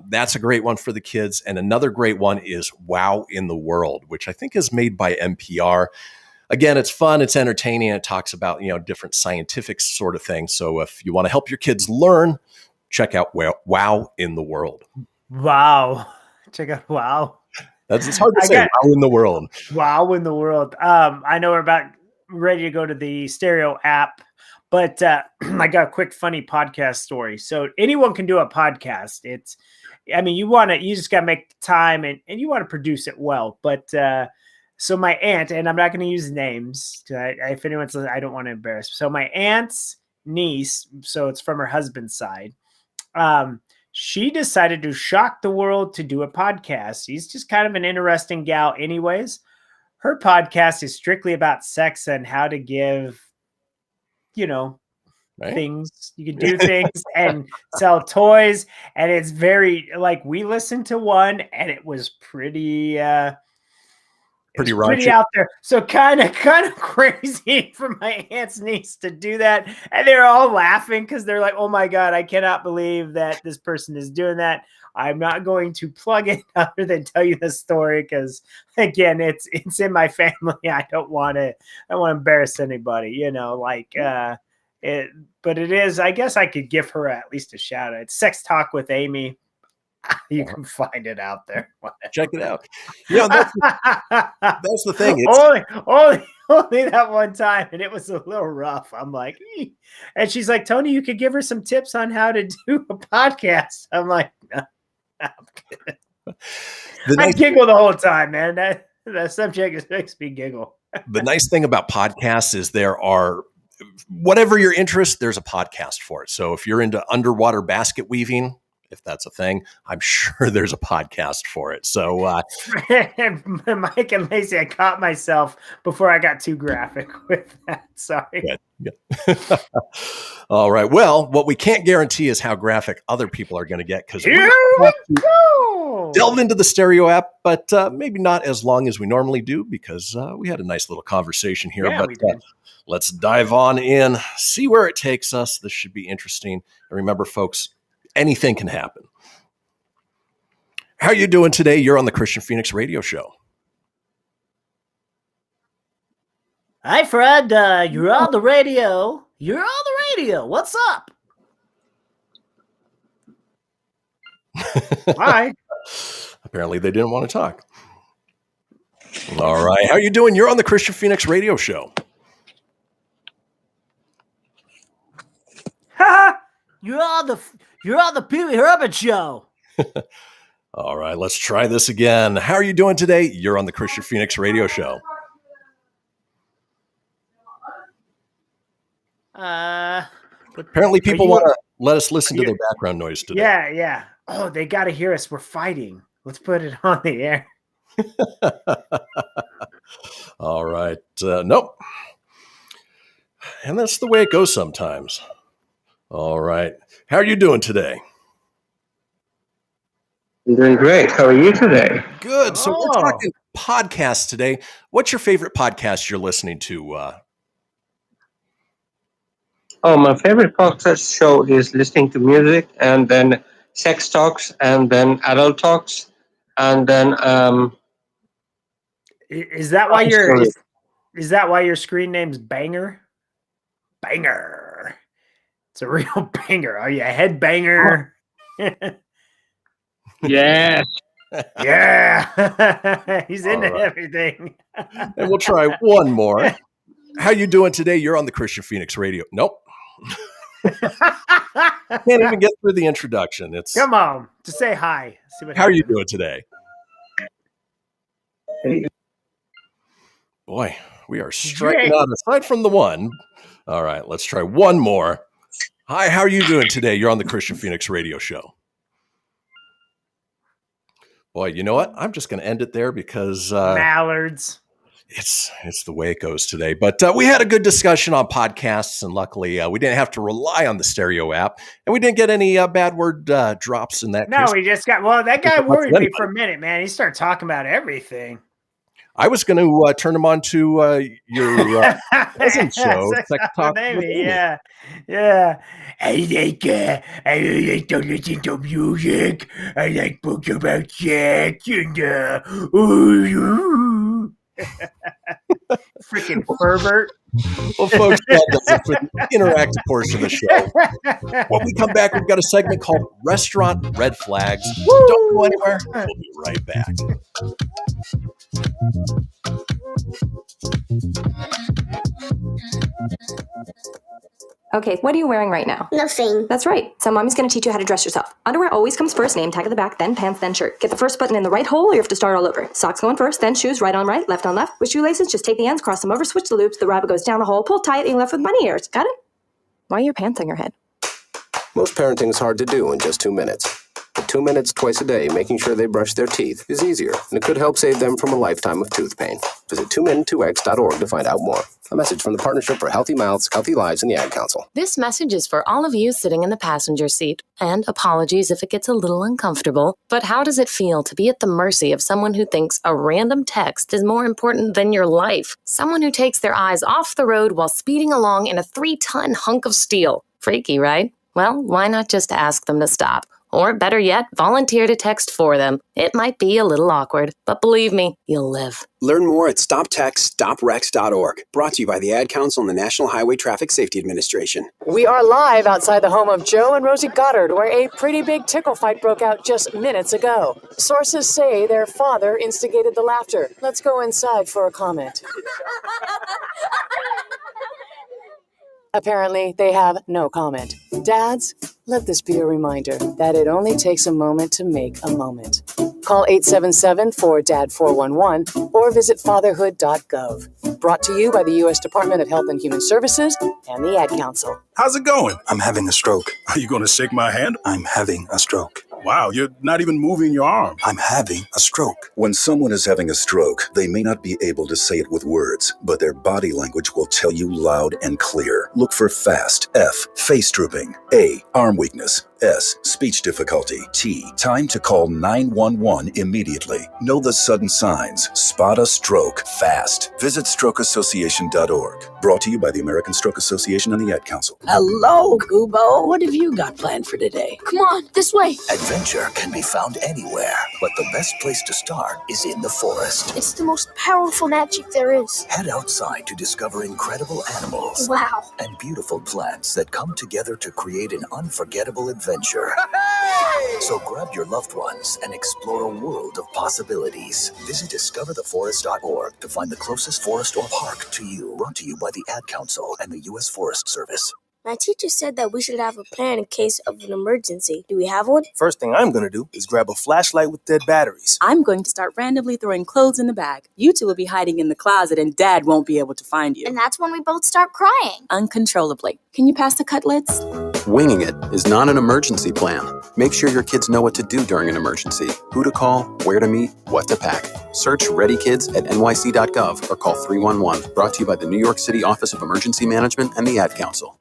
That's a great one for the kids. And another great one is Wow in the World, which I think is made by NPR. Again, it's fun, it's entertaining, and it talks about, different scientific sort of things. So if you want to help your kids learn, check out Wow in the World. Wow. Check out Wow. It's hard to say. Wow in the World. Wow in the World. I know we're about ready to go to the Stereo app, but I got a quick funny podcast story. So anyone can do a podcast. You just got to make time and you want to produce it well. But so my aunt, and I'm not going to use names, if anyone's listening, I don't want to embarrass. So my aunt's niece, so it's from her husband's side, she decided to shock the world to do a podcast. She's just kind of an interesting gal anyways. Her podcast is strictly about sex and how to give, things. You can do things and sell toys. And it's very, we listened to one and it was pretty Pretty It's pretty raunchy. out there. So kind of crazy for my aunt's niece to do that. And they're all laughing because they're like, oh my God, I cannot believe that this person is doing that. I'm not going to plug it other than tell you the story because again, it's in my family. I don't want to embarrass anybody, but it is, I guess I could give her at least a shout out. It's Sex Talk with Amy. You can find it out there. Check it out. That's the thing. Only that one time, and it was a little rough. I'm like, and she's like, Tony, you could give her some tips on how to do a podcast. I'm like, no, I'm kidding. I giggle the whole time, man. That subject just makes me giggle. The nice thing about podcasts is there are, whatever your interest, there's a podcast for it. So if you're into underwater basket weaving, if that's a thing, I'm sure there's a podcast for it. So Mike and Lacey, I caught myself before I got too graphic with that. Sorry. Good. All right. Well, what we can't guarantee is how graphic other people are going to get because here we go. Delve into the stereo app, but maybe not as long as we normally do because we had a nice little conversation here. Yeah, but we did. Let's dive on in, see where it takes us. This should be interesting. And remember, folks, anything can happen. How are you doing today? You're on the Kristian Fenix radio show. Hi, Fred. You're on the radio. What's up? Hi. Apparently they didn't want to talk. All right. How are you doing? You're on the Kristian Fenix radio show. You're on the Pee Wee Herman show. All right, let's try this again. How are you doing today? You're on the Kristian Fenix radio show. Apparently people want to let us listen to their background noise today. Yeah. Oh, they got to hear us. We're fighting. Let's put it on the air. All right. Nope. And that's the way it goes sometimes. All right. How are you doing today? I'm doing great. How are you today? Good. So we're talking podcasts today. What's your favorite podcast you're listening to? My favorite podcast show is listening to music and then sex talks and then adult talks and then Is that why your screen name's Banger? Banger. It's a real banger. Are you a headbanger? Yes. Yeah. He's into everything. And we'll try one more. How you doing today? You're on the Kristian Fenix radio. Nope. Can't even get through the introduction. Come on. Just say hi. See what How are you doing today? Boy, we are striking out aside from the one. All right, let's try one more. Hi, how are you doing today? You're on the Kristian Fenix radio show. Boy, you know what? I'm just going to end it there because mallards. It's the way it goes today. But we had a good discussion on podcasts, and luckily we didn't have to rely on the stereo app, and we didn't get any bad word drops in that case. No, we just got. Well, that guy worried me for a minute, man. He started talking about everything. I was going to turn him on to your cousin show. Sex Talk with Amy. Yeah. I like to listen to music. I like books about sex and freaking pervert. Well, folks, that does it for the interactive portion of the show. When we come back, we've got a segment called Restaurant Red Flags. Don't go anywhere. We'll be right back. Okay, what are you wearing right now? Nothing. That's right. So mommy's going to teach you how to dress yourself. Underwear always comes first, name tag at the back, then pants, then shirt. Get the first button in the right hole or you have to start all over. Socks going first, then shoes, right on right, left on left. With shoelaces, just take the ends, cross them over, switch the loops, the rabbit goes down the hole, pull tight, and you're left with bunny ears. Got it? Why are your pants on your head? Most parenting is hard to do in just 2 minutes. But 2 minutes twice a day making sure they brush their teeth is easier, and it could help save them from a lifetime of tooth pain. Visit 2min2x.org to find out more. A message from the Partnership for Healthy Mouths, Healthy Lives, and the Ad Council. This message is for all of you sitting in the passenger seat. And apologies if it gets a little uncomfortable, but how does it feel to be at the mercy of someone who thinks a random text is more important than your life? Someone who takes their eyes off the road while speeding along in a 3-ton hunk of steel. Freaky, right? Well, why not just ask them to stop? Or better yet, volunteer to text for them. It might be a little awkward, but believe me, you'll live. Learn more at stoptextstoprex.org. Brought to you by the Ad Council and the National Highway Traffic Safety Administration. We are live outside the home of Joe and Rosie Goddard, where a pretty big tickle fight broke out just minutes ago. Sources say their father instigated the laughter. Let's go inside for a comment. Apparently, they have no comment. Dads, let this be a reminder that it only takes a moment to make a moment. Call 877-4DAD-411 or visit fatherhood.gov. Brought to you by the U.S. Department of Health and Human Services and the Ad Council. How's it going? I'm having a stroke. Are you going to shake my hand? I'm having a stroke. Wow, you're not even moving your arm. I'm having a stroke. When someone is having a stroke, they may not be able to say it with words, but their body language will tell you loud and clear. Look for FAST. F, face drooping. A, arm weakness. S, speech difficulty. T, time to call 911 immediately. Know the sudden signs. Spot a stroke fast. Visit strokeassociation.org. Brought to you by the American Stroke Association and the Ad Council. Hello, Kubo. What have you got planned for today? Come on, this way. Adventure can be found anywhere, but the best place to start is in the forest. It's the most powerful magic there is. Head outside to discover incredible animals. Wow. And beautiful plants that come together to create an unforgettable adventure. So grab your loved ones and explore a world of possibilities. Visit discovertheforest.org to find the closest forest or park to you. Brought to you by the Ad Council and the U.S. Forest Service. My teacher said that we should have a plan in case of an emergency. Do we have one? First thing I'm going to do is grab a flashlight with dead batteries. I'm going to start randomly throwing clothes in the bag. You two will be hiding in the closet and Dad won't be able to find you. And that's when we both start crying. Uncontrollably. Can you pass the cutlets? Winging it is not an emergency plan. Make sure your kids know what to do during an emergency, who to call, where to meet, what to pack. Search Ready Kids at nyc.gov or call 311. Brought to you by the New York City Office of Emergency Management and the Ad Council.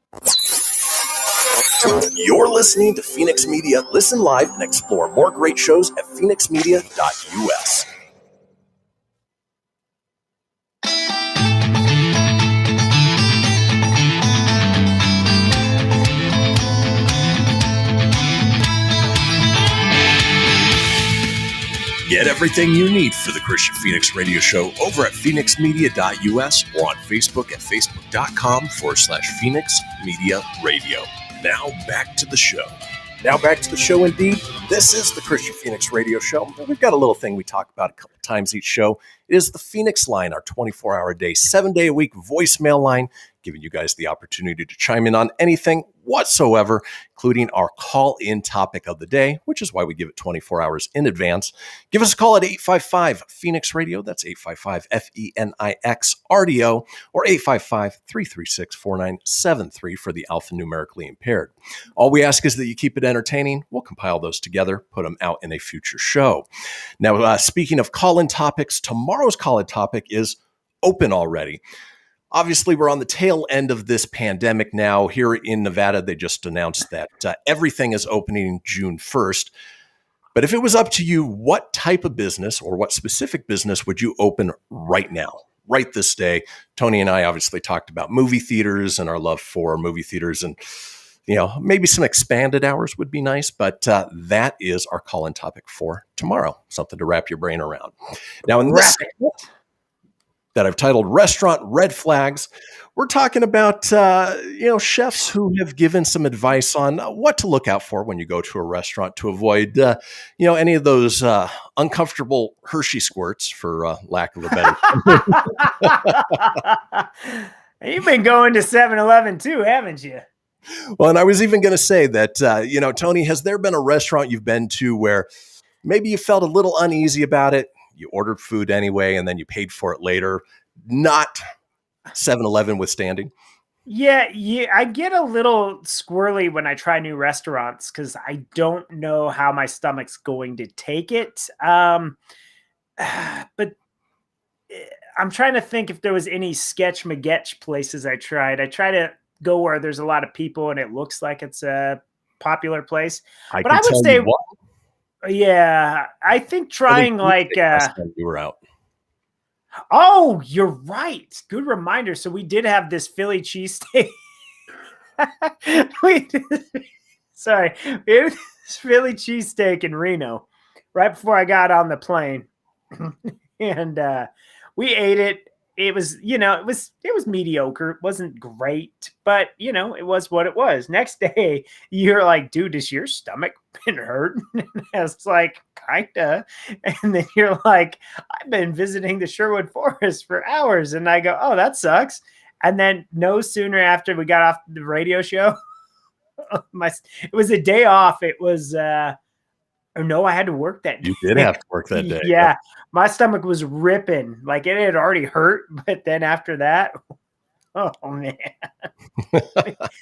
You're listening to Fenix Media. Listen live and explore more great shows at phoenixmedia.us. Get everything you need for the Kristian Fenix radio show over at phoenixmedia.us or on Facebook at facebook.com/Fenix Media Radio. Now back to the show. Now back to the show indeed. This is the Kristian Fenix radio show. We've got a little thing we talk about a couple times each show. It is the Fenix Line, our 24-hour-a-day, 7-day-a-week voicemail line, giving you guys the opportunity to chime in on anything whatsoever, including our call-in topic of the day, which is why we give it 24 hours in advance. Give us a call at 855-FENIX-RADIO. That's 855-FENIX-RDO or 855-336-4973 for the alphanumerically impaired. All we ask is that you keep it entertaining. We'll compile those together, put them out in a future show. Now, speaking of call-in topics, tomorrow's call-in topic is open already. Obviously, we're on the tail end of this pandemic now. Here in Nevada, they just announced that everything is opening June 1st. But if it was up to you, what type of business or what specific business would you open right now, right this day? Tony and I obviously talked about movie theaters and our love for movie theaters, and maybe some expanded hours would be nice, but that is our call-in topic for tomorrow, something to wrap your brain around. Now, in this that I've titled Restaurant Red Flags, we're talking about, chefs who have given some advice on what to look out for when you go to a restaurant to avoid, any of those uncomfortable Hershey squirts, for lack of a better. You've been going to 7-Eleven too, haven't you? Well, and I was even going to say that, Tony, has there been a restaurant you've been to where maybe you felt a little uneasy about it? You ordered food anyway, and then you paid for it later, not 7-Eleven withstanding? Yeah, I get a little squirrely when I try new restaurants because I don't know how my stomach's going to take it. But I'm trying to think if there was any sketch magetch places I tried. I try to go where there's a lot of people and it looks like it's a popular place. But I would say, yeah, I think trying you were out. Oh, you're right. Good reminder. So we did have this Philly cheesesteak. We had this Philly cheesesteak in Reno right before I got on the plane. And we ate it. It was, it was mediocre. It wasn't great, but it was what it was. Next day, you're like, dude, is your stomach been hurting? And I was like, kinda. And then you're like, I've been visiting the Sherwood Forest for hours. And I go, oh, that sucks. And then no sooner after we got off the radio show, it was a day off. It was, no, I had to work that day. You did have to work that day. Yeah. My stomach was ripping. Like it had already hurt. But then after that, oh, man.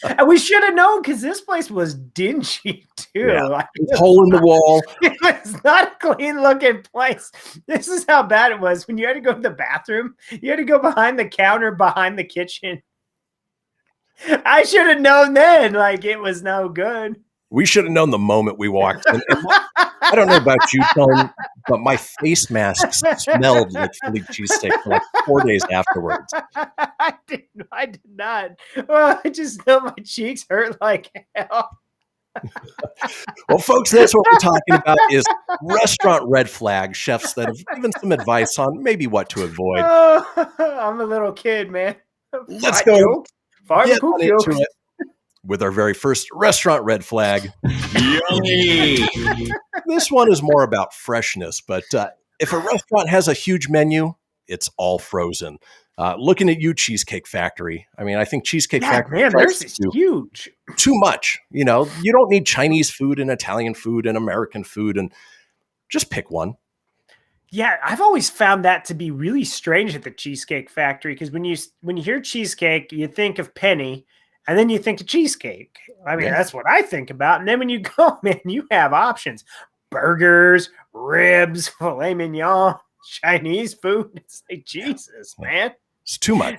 And we should have known because this place was dingy, too. Yeah. Hole in the wall. It was not a clean looking place. This is how bad it was. When you had to go to the bathroom, you had to go behind the counter, behind the kitchen. I should have known then. Like it was no good. We should have known the moment we walked in. I don't know about you, Tone, but my face mask smelled like Philly cheesesteak for like 4 days afterwards. I did not. Well, I just know my cheeks hurt like hell. Well, folks, that's what we're talking about is restaurant red flag chefs that have given some advice on maybe what to avoid. Oh, I'm a little kid, man. Let's go get on into it with our very first restaurant red flag. Yummy! This one is more about freshness, but if a restaurant has a huge menu, it's all frozen. Looking at you, Cheesecake Factory. I mean, I think Cheesecake Factory theirs is huge. Too much. You don't need Chinese food and Italian food and American food, and just pick one. Yeah, I've always found that to be really strange at the Cheesecake Factory because when you hear cheesecake, you think of penny. And then you think of cheesecake. I mean, that's what I think about. And then when you go, man, you have options. Burgers, ribs, filet mignon, Chinese food. It's like, Jesus, man. It's too much.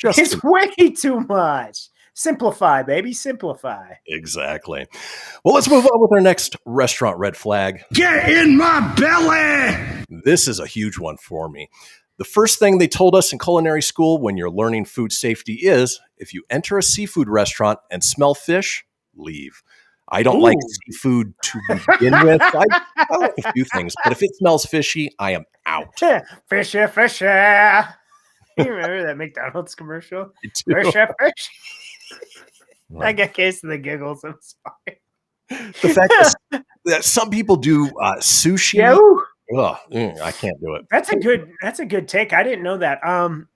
It's way too much. Simplify, baby. Simplify. Exactly. Well, let's move on with our next restaurant red flag. Get in my belly! This is a huge one for me. The first thing they told us in culinary school when you're learning food safety is if you enter a seafood restaurant and smell fish, leave. I don't like seafood to begin with. I like a few things, but if it smells fishy, I am out. Fishy. You remember that McDonald's commercial? Fishy. I got a case of the giggles. I'm sorry. The fact that some people do sushi. Yeah. I can't do it. That's a good take. I didn't know that. I'm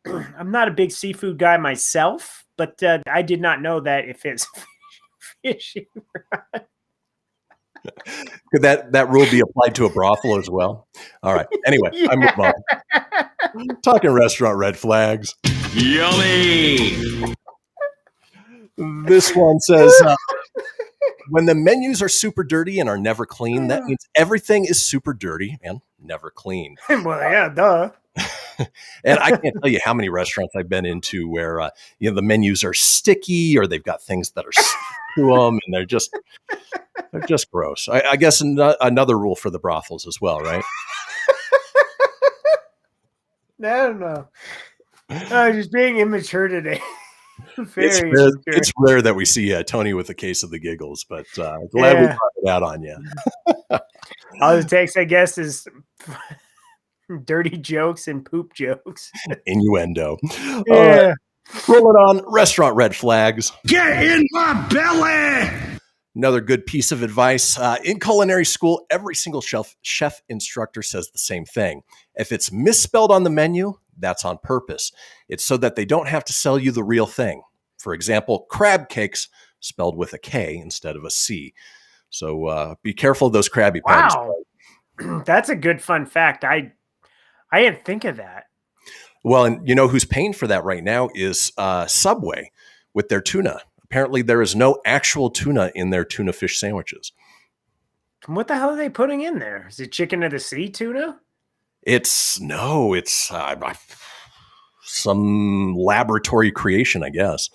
not a big seafood guy myself, but I did not know that if it's fishy. Could that rule be applied to a brothel as well? All right. Anyway, I move on. Talking restaurant red flags. Yummy. This one says, when the menus are super dirty and are never clean, that means everything is super dirty and never clean. Well, yeah, duh. And I can't tell you how many restaurants I've been into where the menus are sticky or they've got things that are stuck to them, and they're just gross. I guess another rule for the brothels as well, right? I don't know. Just being immature today. It's rare that we see Tony with a case of the giggles, but glad we brought it out on you. All it takes, I guess, is dirty jokes and poop jokes. Innuendo. Yeah. Rolling on restaurant red flags. Get in my belly! Another good piece of advice. In culinary school, every single chef instructor says the same thing. If it's misspelled on the menu, that's on purpose. It's so that they don't have to sell you the real thing. For example, crab cakes spelled with a K instead of a C. So be careful of those Krabby Patties. Wow. That's a good fun fact. I didn't think of that. Well, and you know who's paying for that right now is Subway. with their tuna. Apparently, there is no actual tuna in their tuna fish sandwiches. What the hell are they putting in there? Is it chicken of the sea tuna? It's some laboratory creation, I guess.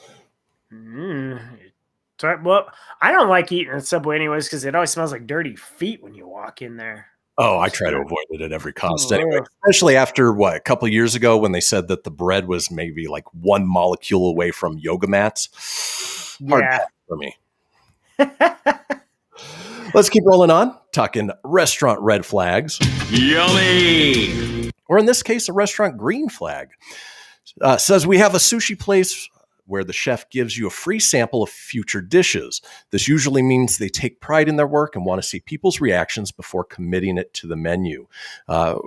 Well, I don't like eating at Subway anyways because it always smells like dirty feet when you walk in there. Oh, I try to avoid it at every cost anyway, especially after a couple of years ago when they said that the bread was maybe like one molecule away from yoga mats. Hard pass for me. Let's keep rolling on, talking restaurant red flags. Yummy! Or in this case, a restaurant green flag. Says we have a sushi place where the chef gives you a free sample of future dishes. This usually means they take pride in their work and want to see people's reactions before committing it to the menu,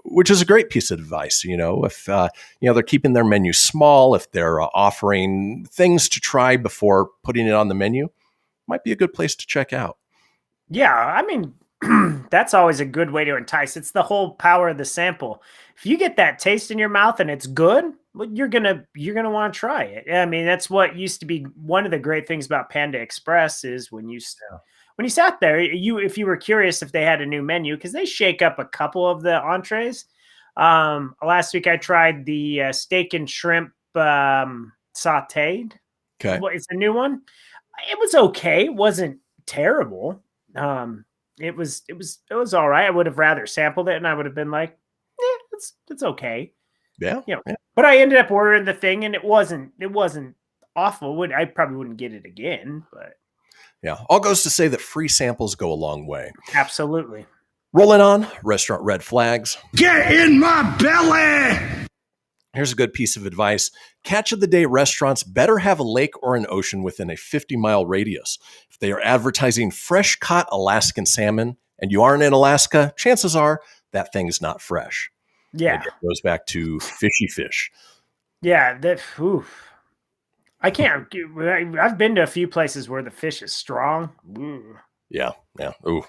which is a great piece of advice. If they're keeping their menu small, if they're offering things to try before putting it on the menu, might be a good place to check out. Yeah, I mean, that's always a good way to entice. It's the whole power of the sample. If you get that taste in your mouth and it's good, well, you're gonna want to try it. I mean, that's what used to be one of the great things about Panda Express is when you sat there, if you were curious if they had a new menu, because they shake up a couple of the entrees. Last week I tried the steak and shrimp sautéed. Okay, it's a new one. It was okay. It wasn't terrible. It was all right. I would have rather sampled it, and I would have been like, it's okay. Yeah. But I ended up ordering the thing, and it wasn't awful. I probably wouldn't get it again, but yeah, all goes to say that free samples go a long way. Absolutely. Rolling on restaurant red flags. Get in my belly! Here's a good piece of advice. Catch of the day restaurants better have a lake or an ocean within a 50-mile radius. If they are advertising fresh caught Alaskan salmon and you aren't in Alaska, chances are that thing is not fresh. Yeah. It goes back to fishy fish. Yeah. I can't. I've been to a few places where the fish is strong. Ooh. Yeah. Ooh,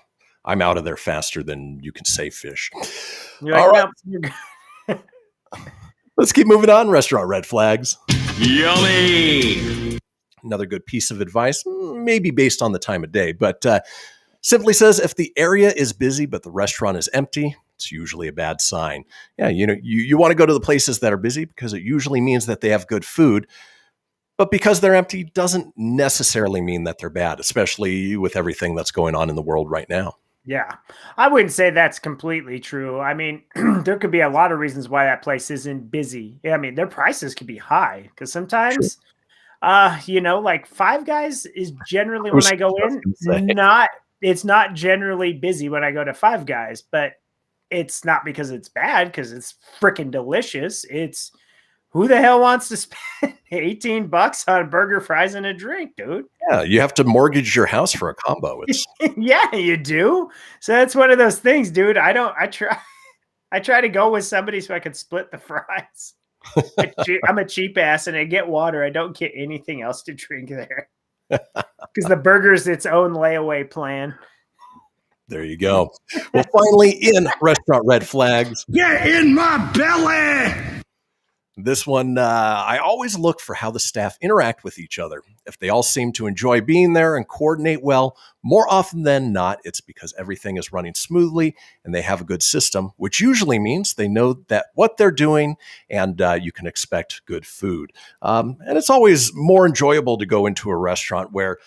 I'm out of there faster than you can say fish. You're like, all right. No. Let's keep moving on. Restaurant red flags. Yummy! Another good piece of advice, maybe based on the time of day, but simply says if the area is busy but the restaurant is empty, it's usually a bad sign. Yeah, you want to go to the places that are busy because it usually means that they have good food. But because they're empty doesn't necessarily mean that they're bad, especially with everything that's going on in the world right now. Yeah, I wouldn't say that's completely true. I mean, there could be a lot of reasons why that place isn't busy. I mean, their prices could be high because sometimes, like Five Guys is generally when I go in, it's not generally busy when I go to Five Guys, but it's not because it's bad because it's freaking delicious. It's who the hell wants to spend $18 on burger, fries, and a drink, dude? Yeah, you have to mortgage your house for a combo. It's yeah, you do. So that's one of those things, dude. I try to go with somebody so I can split the fries. I'm a cheap ass and I get water. I don't get anything else to drink there. Because the burger's its own layaway plan. There you go. Well, finally, in restaurant red flags. Get in my belly! This one, I always look for how the staff interact with each other. If they all seem to enjoy being there and coordinate well, more often than not, it's because everything is running smoothly and they have a good system, which usually means they know that what they're doing and you can expect good food. And it's always more enjoyable to go into a restaurant where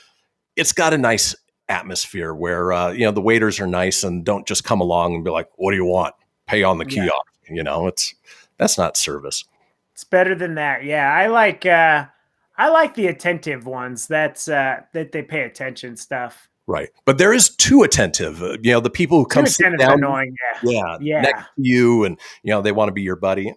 it's got a nice atmosphere, where the waiters are nice and don't just come along and be like, "What do you want?" Pay on the kiosk. That's not service. It's better than that. Yeah, I like the attentive ones. That they pay attention stuff. Right, but there is too attentive. The people who come sit down, annoying. Yeah, next to you, and they want to be your buddy.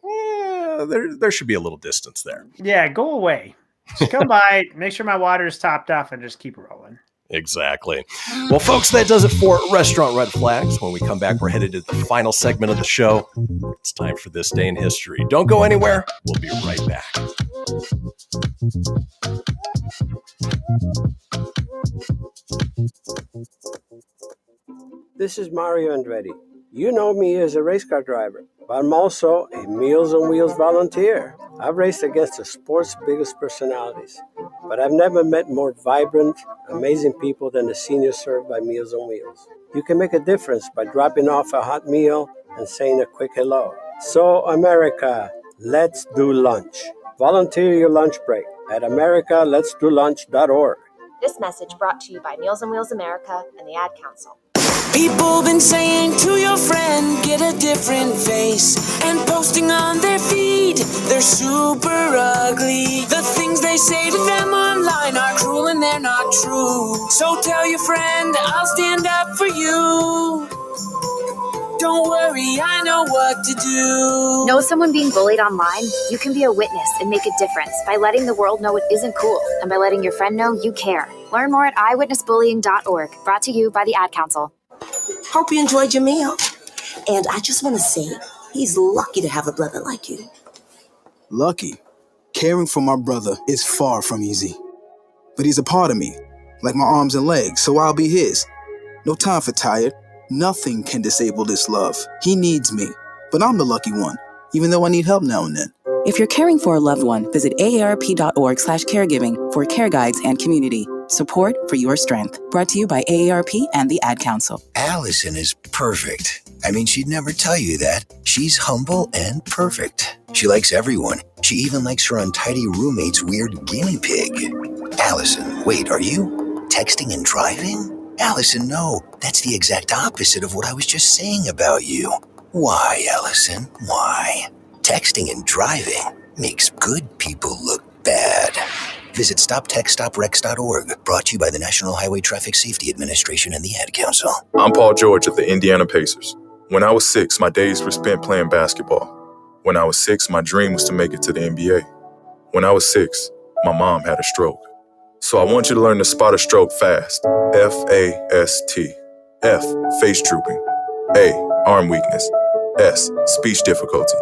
There should be a little distance there. Yeah, go away. Just come by, make sure my water is topped off, and just keep rolling. Exactly. Well, folks, that does it for Restaurant Red Flags. When we come back, we're headed to the final segment of the show. It's time for This Day in History. Don't go anywhere. We'll be right back. This is Mario Andretti. You know me as a race car driver, but I'm also a Meals on Wheels volunteer. I've raced against the sport's biggest personalities, But I've never met more vibrant, amazing people than the seniors served by Meals on Wheels. You can make a difference by dropping off a hot meal and saying a quick hello. So, America, let's do lunch. Volunteer your lunch break at americaletsdolunch.org. This message brought to you by Meals on Wheels America and the Ad Council. People been saying to your friend, get a different face, and posting on their feed, they're super ugly. The things they say to them online are cruel and they're not true. So tell your friend, I'll stand up for you. Don't worry, I know what to do. Know someone being bullied online? You can be a witness and make a difference by letting the world know it isn't cool and by letting your friend know you care. Learn more at eyewitnessbullying.org. Brought to you by the Ad Council. Hope you enjoyed your meal. And I just want to say, he's lucky to have a brother like you. Lucky. Caring for my brother is far from easy. But he's a part of me, like my arms and legs, so I'll be his. No time for tired. Nothing can disable this love. He needs me, but I'm the lucky one, even though I need help now and then. If you're caring for a loved one, visit aarp.org/caregiving for care guides and community. Support for your strength. Brought to you by AARP and the Ad Council. Allison is perfect. I mean, she'd never tell you that. She's humble and perfect. She likes everyone. She even likes her untidy roommate's weird guinea pig. Allison, wait, are you texting and driving? Allison, no. That's the exact opposite of what I was just saying about you. Why, Allison? Why? Texting and driving makes good people look bad. Visit StopTextStopWrecks.org. Brought to you by the National Highway Traffic Safety Administration and the Ad Council. I'm Paul George of the Indiana Pacers. When I was 6, my days were spent playing basketball. When I was 6, my dream was to make it to the NBA. When I was 6, my mom had a stroke. So I want you to learn to spot a stroke fast. F-A-S-T. F, face drooping. A, arm weakness. S, speech difficulty.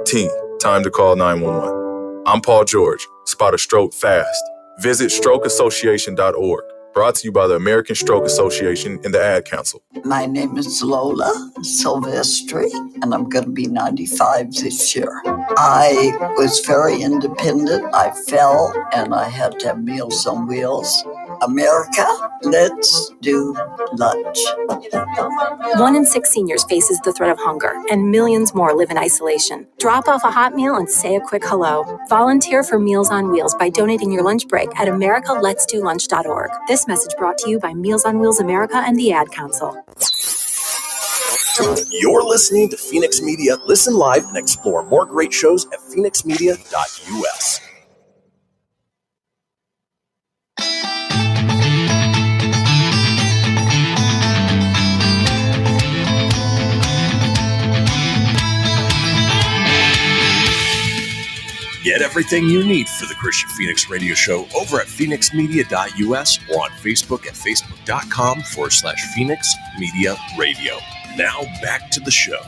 T, time to call 911. I'm Paul George. Spot a stroke fast. Visit strokeassociation.org. Brought to you by the American Stroke Association and the Ad Council. My name is Lola Silvestri, and I'm going to be 95 this year. I was very independent. I fell, and I had to have Meals on Wheels. America, let's do lunch. 1 in 6 seniors faces the threat of hunger, and millions more live in isolation. Drop off a hot meal and say a quick hello. Volunteer for Meals on Wheels by donating your lunch break at americaletsdolunch.org. This message brought to you by Meals on Wheels America and the Ad Council. You're listening to Fenix Media. Listen live and explore more great shows at phoenixmedia.us. Get everything you need for the Kristian Fenix Radio Show over at phoenixmedia.us or on Facebook at facebook.com/Fenix Media Radio. Now back to the show.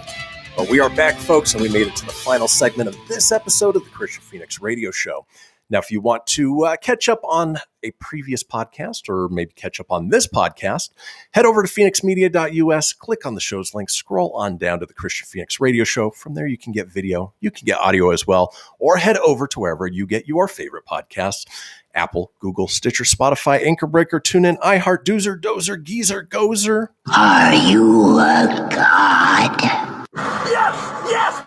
Well, we are back, folks, and we made it to the final segment of this episode of the Kristian Fenix Radio Show. Now, if you want to catch up on a previous podcast or maybe catch up on this podcast, head over to phoenixmedia.us, click on the show's link, scroll on down to the Kristian Fenix Radio Show. From there, you can get video, you can get audio as well, or head over to wherever you get your favorite podcasts. Apple, Google, Stitcher, Spotify, Anchor Breaker, TuneIn, iHeart, Doozer, Dozer, Geezer, Gozer. Are you a god? Yes!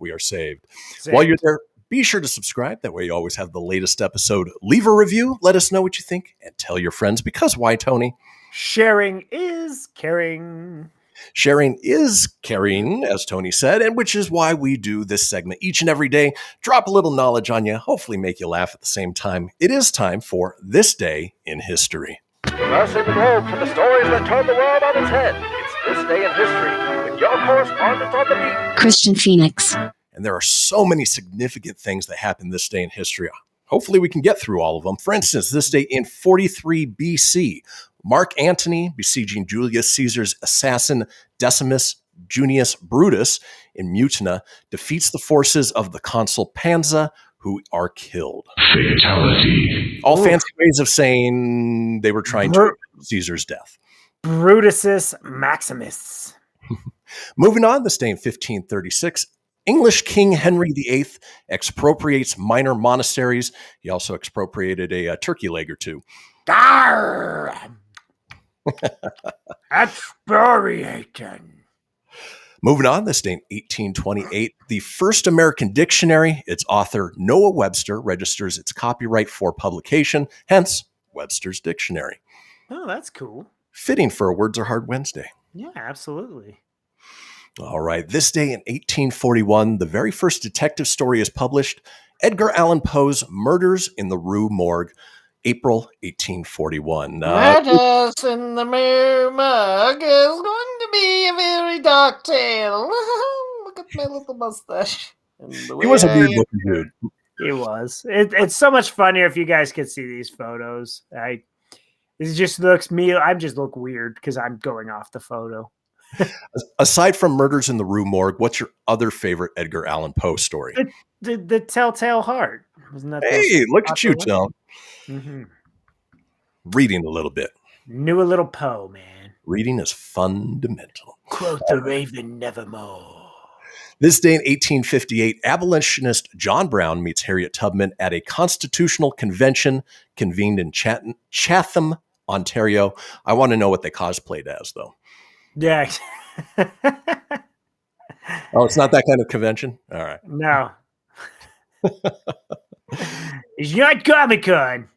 We are saved. While you're there, be sure to subscribe. That way you always have the latest episode. Leave a review. Let us know what you think and tell your friends, because why, Tony? Sharing is caring. Sharing is caring, as Tony said, and which is why we do this segment each and every day. Drop a little knowledge on you, hopefully make you laugh at the same time. It is time for This Day in History. Crossing the globe for the stories that turn the world on its head. It's This Day in History with your correspondent on the beat, Kristian Fenix. And there are so many significant things that happened this day in history. Hopefully we can get through all of them. For instance, this day in 43 BC, Mark Antony besieging Julius Caesar's assassin Decimus Junius Brutus in Mutina defeats the forces of the consul Pansa, who are killed. Fatality. All fancy ways of saying they were trying to avenge Caesar's death. Brutus Maximus. Moving on, this day in 1536, English King Henry VIII expropriates minor monasteries. He also expropriated a turkey leg or two. Arr! Expropriating. Moving on, this day in 1828, the first American dictionary, its author Noah Webster registers its copyright for publication, hence Webster's Dictionary. Oh, that's cool. Fitting for a Words Are Hard Wednesday. Yeah, absolutely. All right, this day in 1841, the very first detective story is published, Edgar Allan Poe's Murders in the Rue Morgue, April 1841. Murders in the Morgue is going to be a very dark tale. Look at my little mustache. He was a weird looking dude. He was. It's so much funnier if you guys could see these photos. It just looks me. I just look weird because I'm going off the photo. Aside from Murders in the Rue Morgue, what's your other favorite Edgar Allan Poe story? The Telltale Heart. Wasn't that? Hey, look at you, Tom. Mm-hmm. Reading a little bit. Knew a little Poe, man. Reading is fundamental. Quote the Raven nevermore. This day in 1858, abolitionist John Brown meets Harriet Tubman at a constitutional convention convened in Chatham, Ontario. I want to know what they cosplayed as, though. Yeah. Oh, it's not that kind of convention? All right. No. It's not Comic-Con.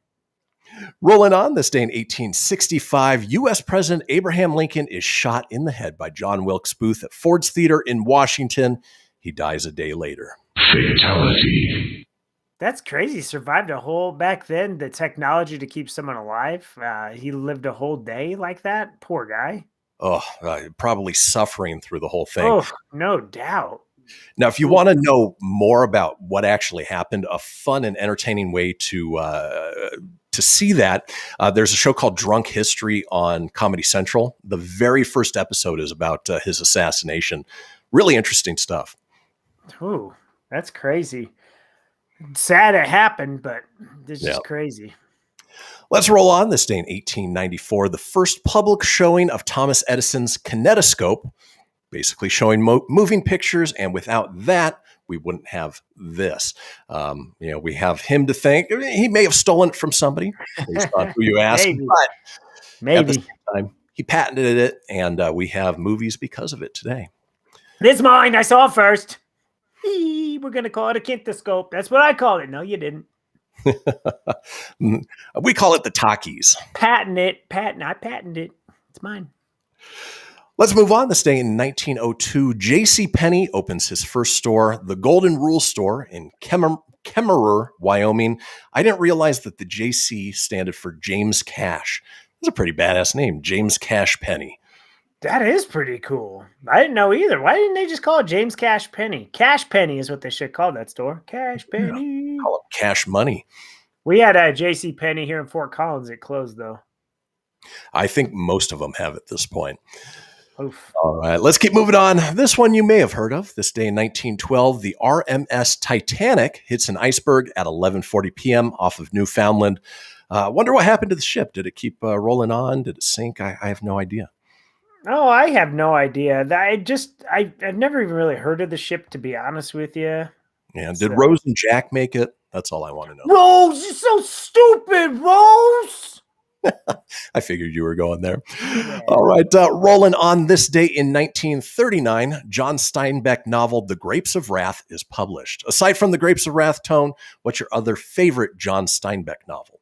Rolling on, this day in 1865, U.S. President Abraham Lincoln is shot in the head by John Wilkes Booth at Ford's Theater in Washington. He dies a day later. Fatality. That's crazy. Survived a whole, back then, the technology to keep someone alive. He lived a whole day like that. Poor guy. Oh, probably suffering through the whole thing. Oh, no doubt. Now, if you want to know more about what actually happened, a fun and entertaining way to see that, there's a show called Drunk History on Comedy Central. The very first episode is about his assassination. Really interesting stuff. Ooh, that's crazy. Sad it happened, but it's just crazy. Let's roll on. This day in 1894, the first public showing of Thomas Edison's kinetoscope, basically showing moving pictures, and without that, we wouldn't have this. We have him to thank. He may have stolen it from somebody, based on who you ask, but maybe. At the same time, he patented it, and we have movies because of it today. This mine, I saw it first. We're going to call it a kinetoscope. That's what I call it. No, you didn't. We call it the talkies. Patent it. I patented it. It's mine. Let's move on. This day in 1902, J.C. Penney opens his first store, the Golden Rule Store in Kemmerer, Wyoming. I didn't realize that the J.C. standed for James Cash. That's a pretty badass name, James Cash Penney. That is pretty cool. I didn't know either. Why didn't they just call it James Cash Penny? Cash Penny is what they should call that store. Cash Penny. Yeah, call it Cash Money. We had a J.C. Penney here in Fort Collins. It closed, though. I think most of them have at this point. Oof. All right, let's keep moving on. This one you may have heard of. This day in 1912, the RMS Titanic hits an iceberg at 11:40 p.m. off of Newfoundland. Wonder what happened to the ship. Did it keep rolling on? Did it sink? I have no idea. Oh, I have no idea. I've never even really heard of the ship, to be honest with you. Yeah, did Rose and Jack make it? That's all I want to know. Rose, you're so stupid, Rose! I figured you were going there. Yeah. All right, rolling on. This day in 1939, John Steinbeck novel The Grapes of Wrath is published. Aside from The Grapes of Wrath, Tone, what's your other favorite John Steinbeck novel?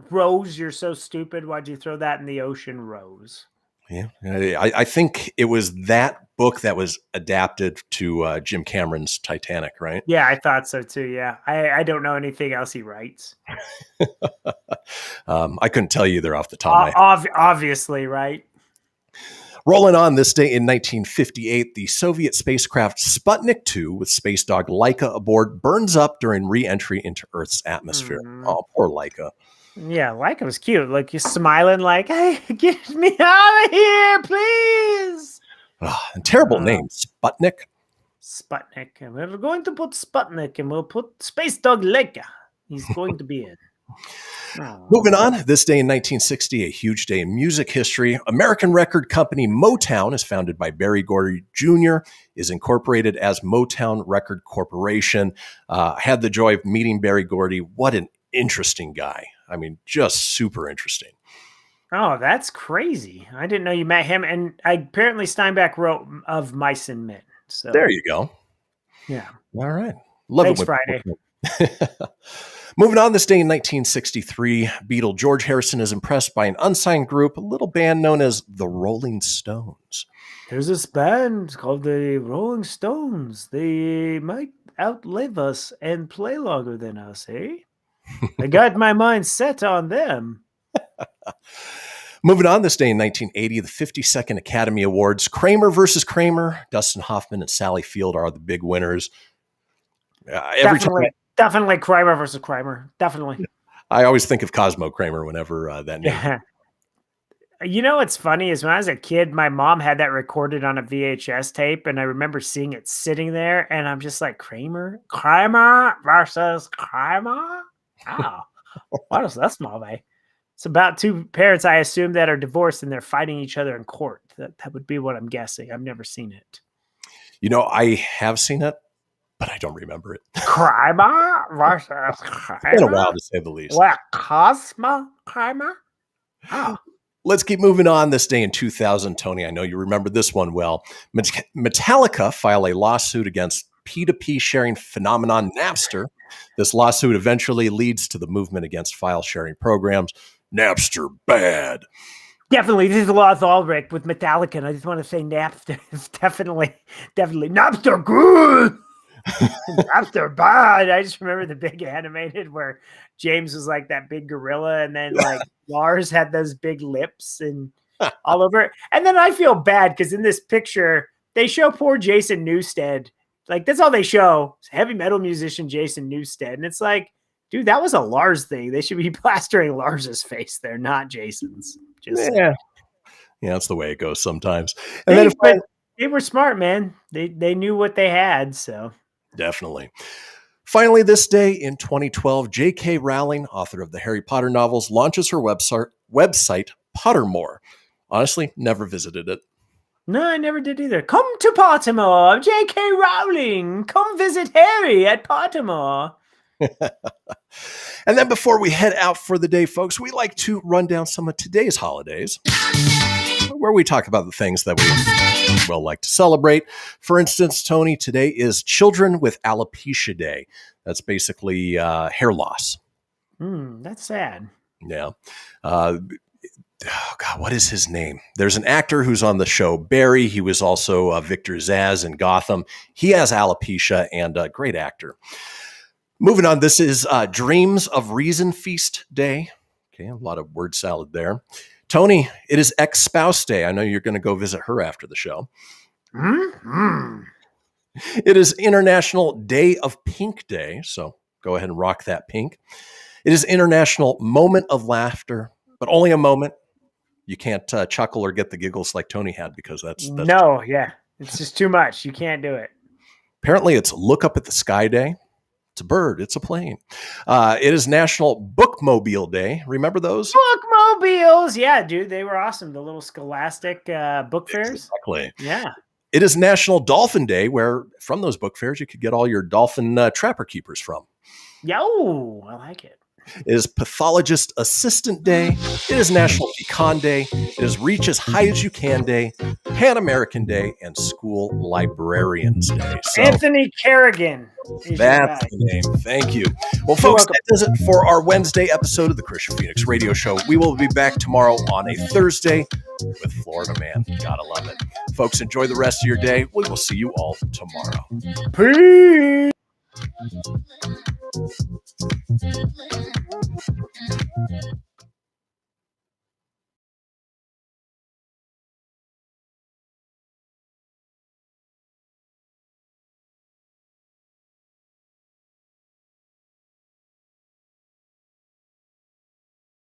Rose, you're so stupid. Why'd you throw that in the ocean, Rose? Yeah, I think it was that book that was adapted to Jim Cameron's Titanic, right? Yeah, I thought so too. Yeah, I don't know anything else he writes. I couldn't tell you either off the top of my head. Obviously, right? Rolling on. This day in 1958, the Soviet spacecraft Sputnik 2 with space dog Laika aboard burns up during re-entry into Earth's atmosphere. Oh, poor Laika. Yeah, Laika was cute. Like, you're smiling like, hey, get me out of here, please. Terrible name, Sputnik. Sputnik. And we're going to put Sputnik and we'll put space dog Laika. He's going to be in. Moving on, this day in 1960, a huge day in music history. American record company Motown is founded by Berry Gordy Jr., is incorporated as Motown Record Corporation. I had the joy of meeting Berry Gordy. What an interesting guy. I mean, just super interesting. Oh, that's crazy. I didn't know you met him. And apparently Steinbeck wrote of Mice and Men. So there you go. Yeah. All right. Love Thanks, it. Friday. Moving on, this day in 1963, Beatle George Harrison is impressed by an unsigned group, a little band known as the Rolling Stones. There's this band called the Rolling Stones. They might outlive us and play longer than us, eh? I got my mind set on them. Moving on, this day in 1980, the 52nd Academy Awards. Kramer versus Kramer. Dustin Hoffman and Sally Field are the big winners. Definitely Kramer versus Kramer. Definitely. I always think of Cosmo Kramer whenever that name. Yeah. You know what's funny is when I was a kid, my mom had that recorded on a VHS tape, and I remember seeing it sitting there, and I'm just like, Kramer versus Kramer? Oh, what is that small way? It's about two parents, I assume, that are divorced and they're fighting each other in court. That would be what I'm guessing. I've never seen it. You know, I have seen it, but I don't remember it. Kramer versus Kramer? It's been a while, to say the least. What, Cosmo Kramer? Oh. Let's keep moving on. This day in 2000, Tony, I know you remember this one well. Metallica file a lawsuit against P2P sharing phenomenon Napster. This lawsuit eventually leads to the movement against file sharing programs. Napster bad. Definitely, this is a lost Ulrich with Metallica, and I just want to say Napster is definitely Napster good. Napster bad. I just remember the big animated where James was like that big gorilla, and then like Lars had those big lips and all over it. And then I feel bad because in this picture they show poor Jason Newsted. Like that's all they show. It's heavy metal musician Jason Newsted, and it's like, dude, that was a Lars thing. They should be plastering Lars's face there, not Jason's. Yeah, that's the way it goes sometimes. And they were smart, man. They knew what they had, so. Definitely. Finally, this day in 2012, J.K. Rowling, author of the Harry Potter novels, launches her website Pottermore. Honestly, never visited it. No, I never did either. Come to Pottermore, J.K. Rowling. Come visit Harry at Pottermore. And then before we head out for the day, folks, we like to run down some of today's holidays, where we talk about the things that we well like to celebrate. For instance, Tony, today is Children with Alopecia Day. That's basically hair loss. That's sad. Yeah. Oh God, what is his name? There's an actor who's on the show, Barry. He was also Victor Zsasz in Gotham. He has alopecia and a great actor. Moving on, this is Dreams of Reason Feast Day. Okay, a lot of word salad there. Tony, it is ex-spouse day. I know you're going to go visit her after the show. Mm-hmm. It is International Day of Pink Day, so go ahead and rock that pink. It is International Moment of Laughter, but only a moment. You can't chuckle or get the giggles like Tony had because that's no, yeah. It's just too much. You can't do it. Apparently, it's Look Up at the Sky Day. It's a bird. It's a plane. It is National Bookmobile Day. Remember those? Bookmobiles. Yeah, dude. They were awesome. The little scholastic book fairs. Exactly. Yeah. It is National Dolphin Day, where from those book fairs, you could get all your dolphin trapper keepers from. Yo, I like it. It is Pathologist Assistant Day. It is National Pecan Day. It is Reach as High as You Can Day, Pan American Day, and School Librarians Day. So, Anthony Kerrigan. That's the name. Thank you. Well, folks, that does it for our Wednesday episode of the Kristian Fenix Radio Show. We will be back tomorrow on a Thursday with Florida Man. Gotta love it. Folks, enjoy the rest of your day. We will see you all tomorrow. Peace.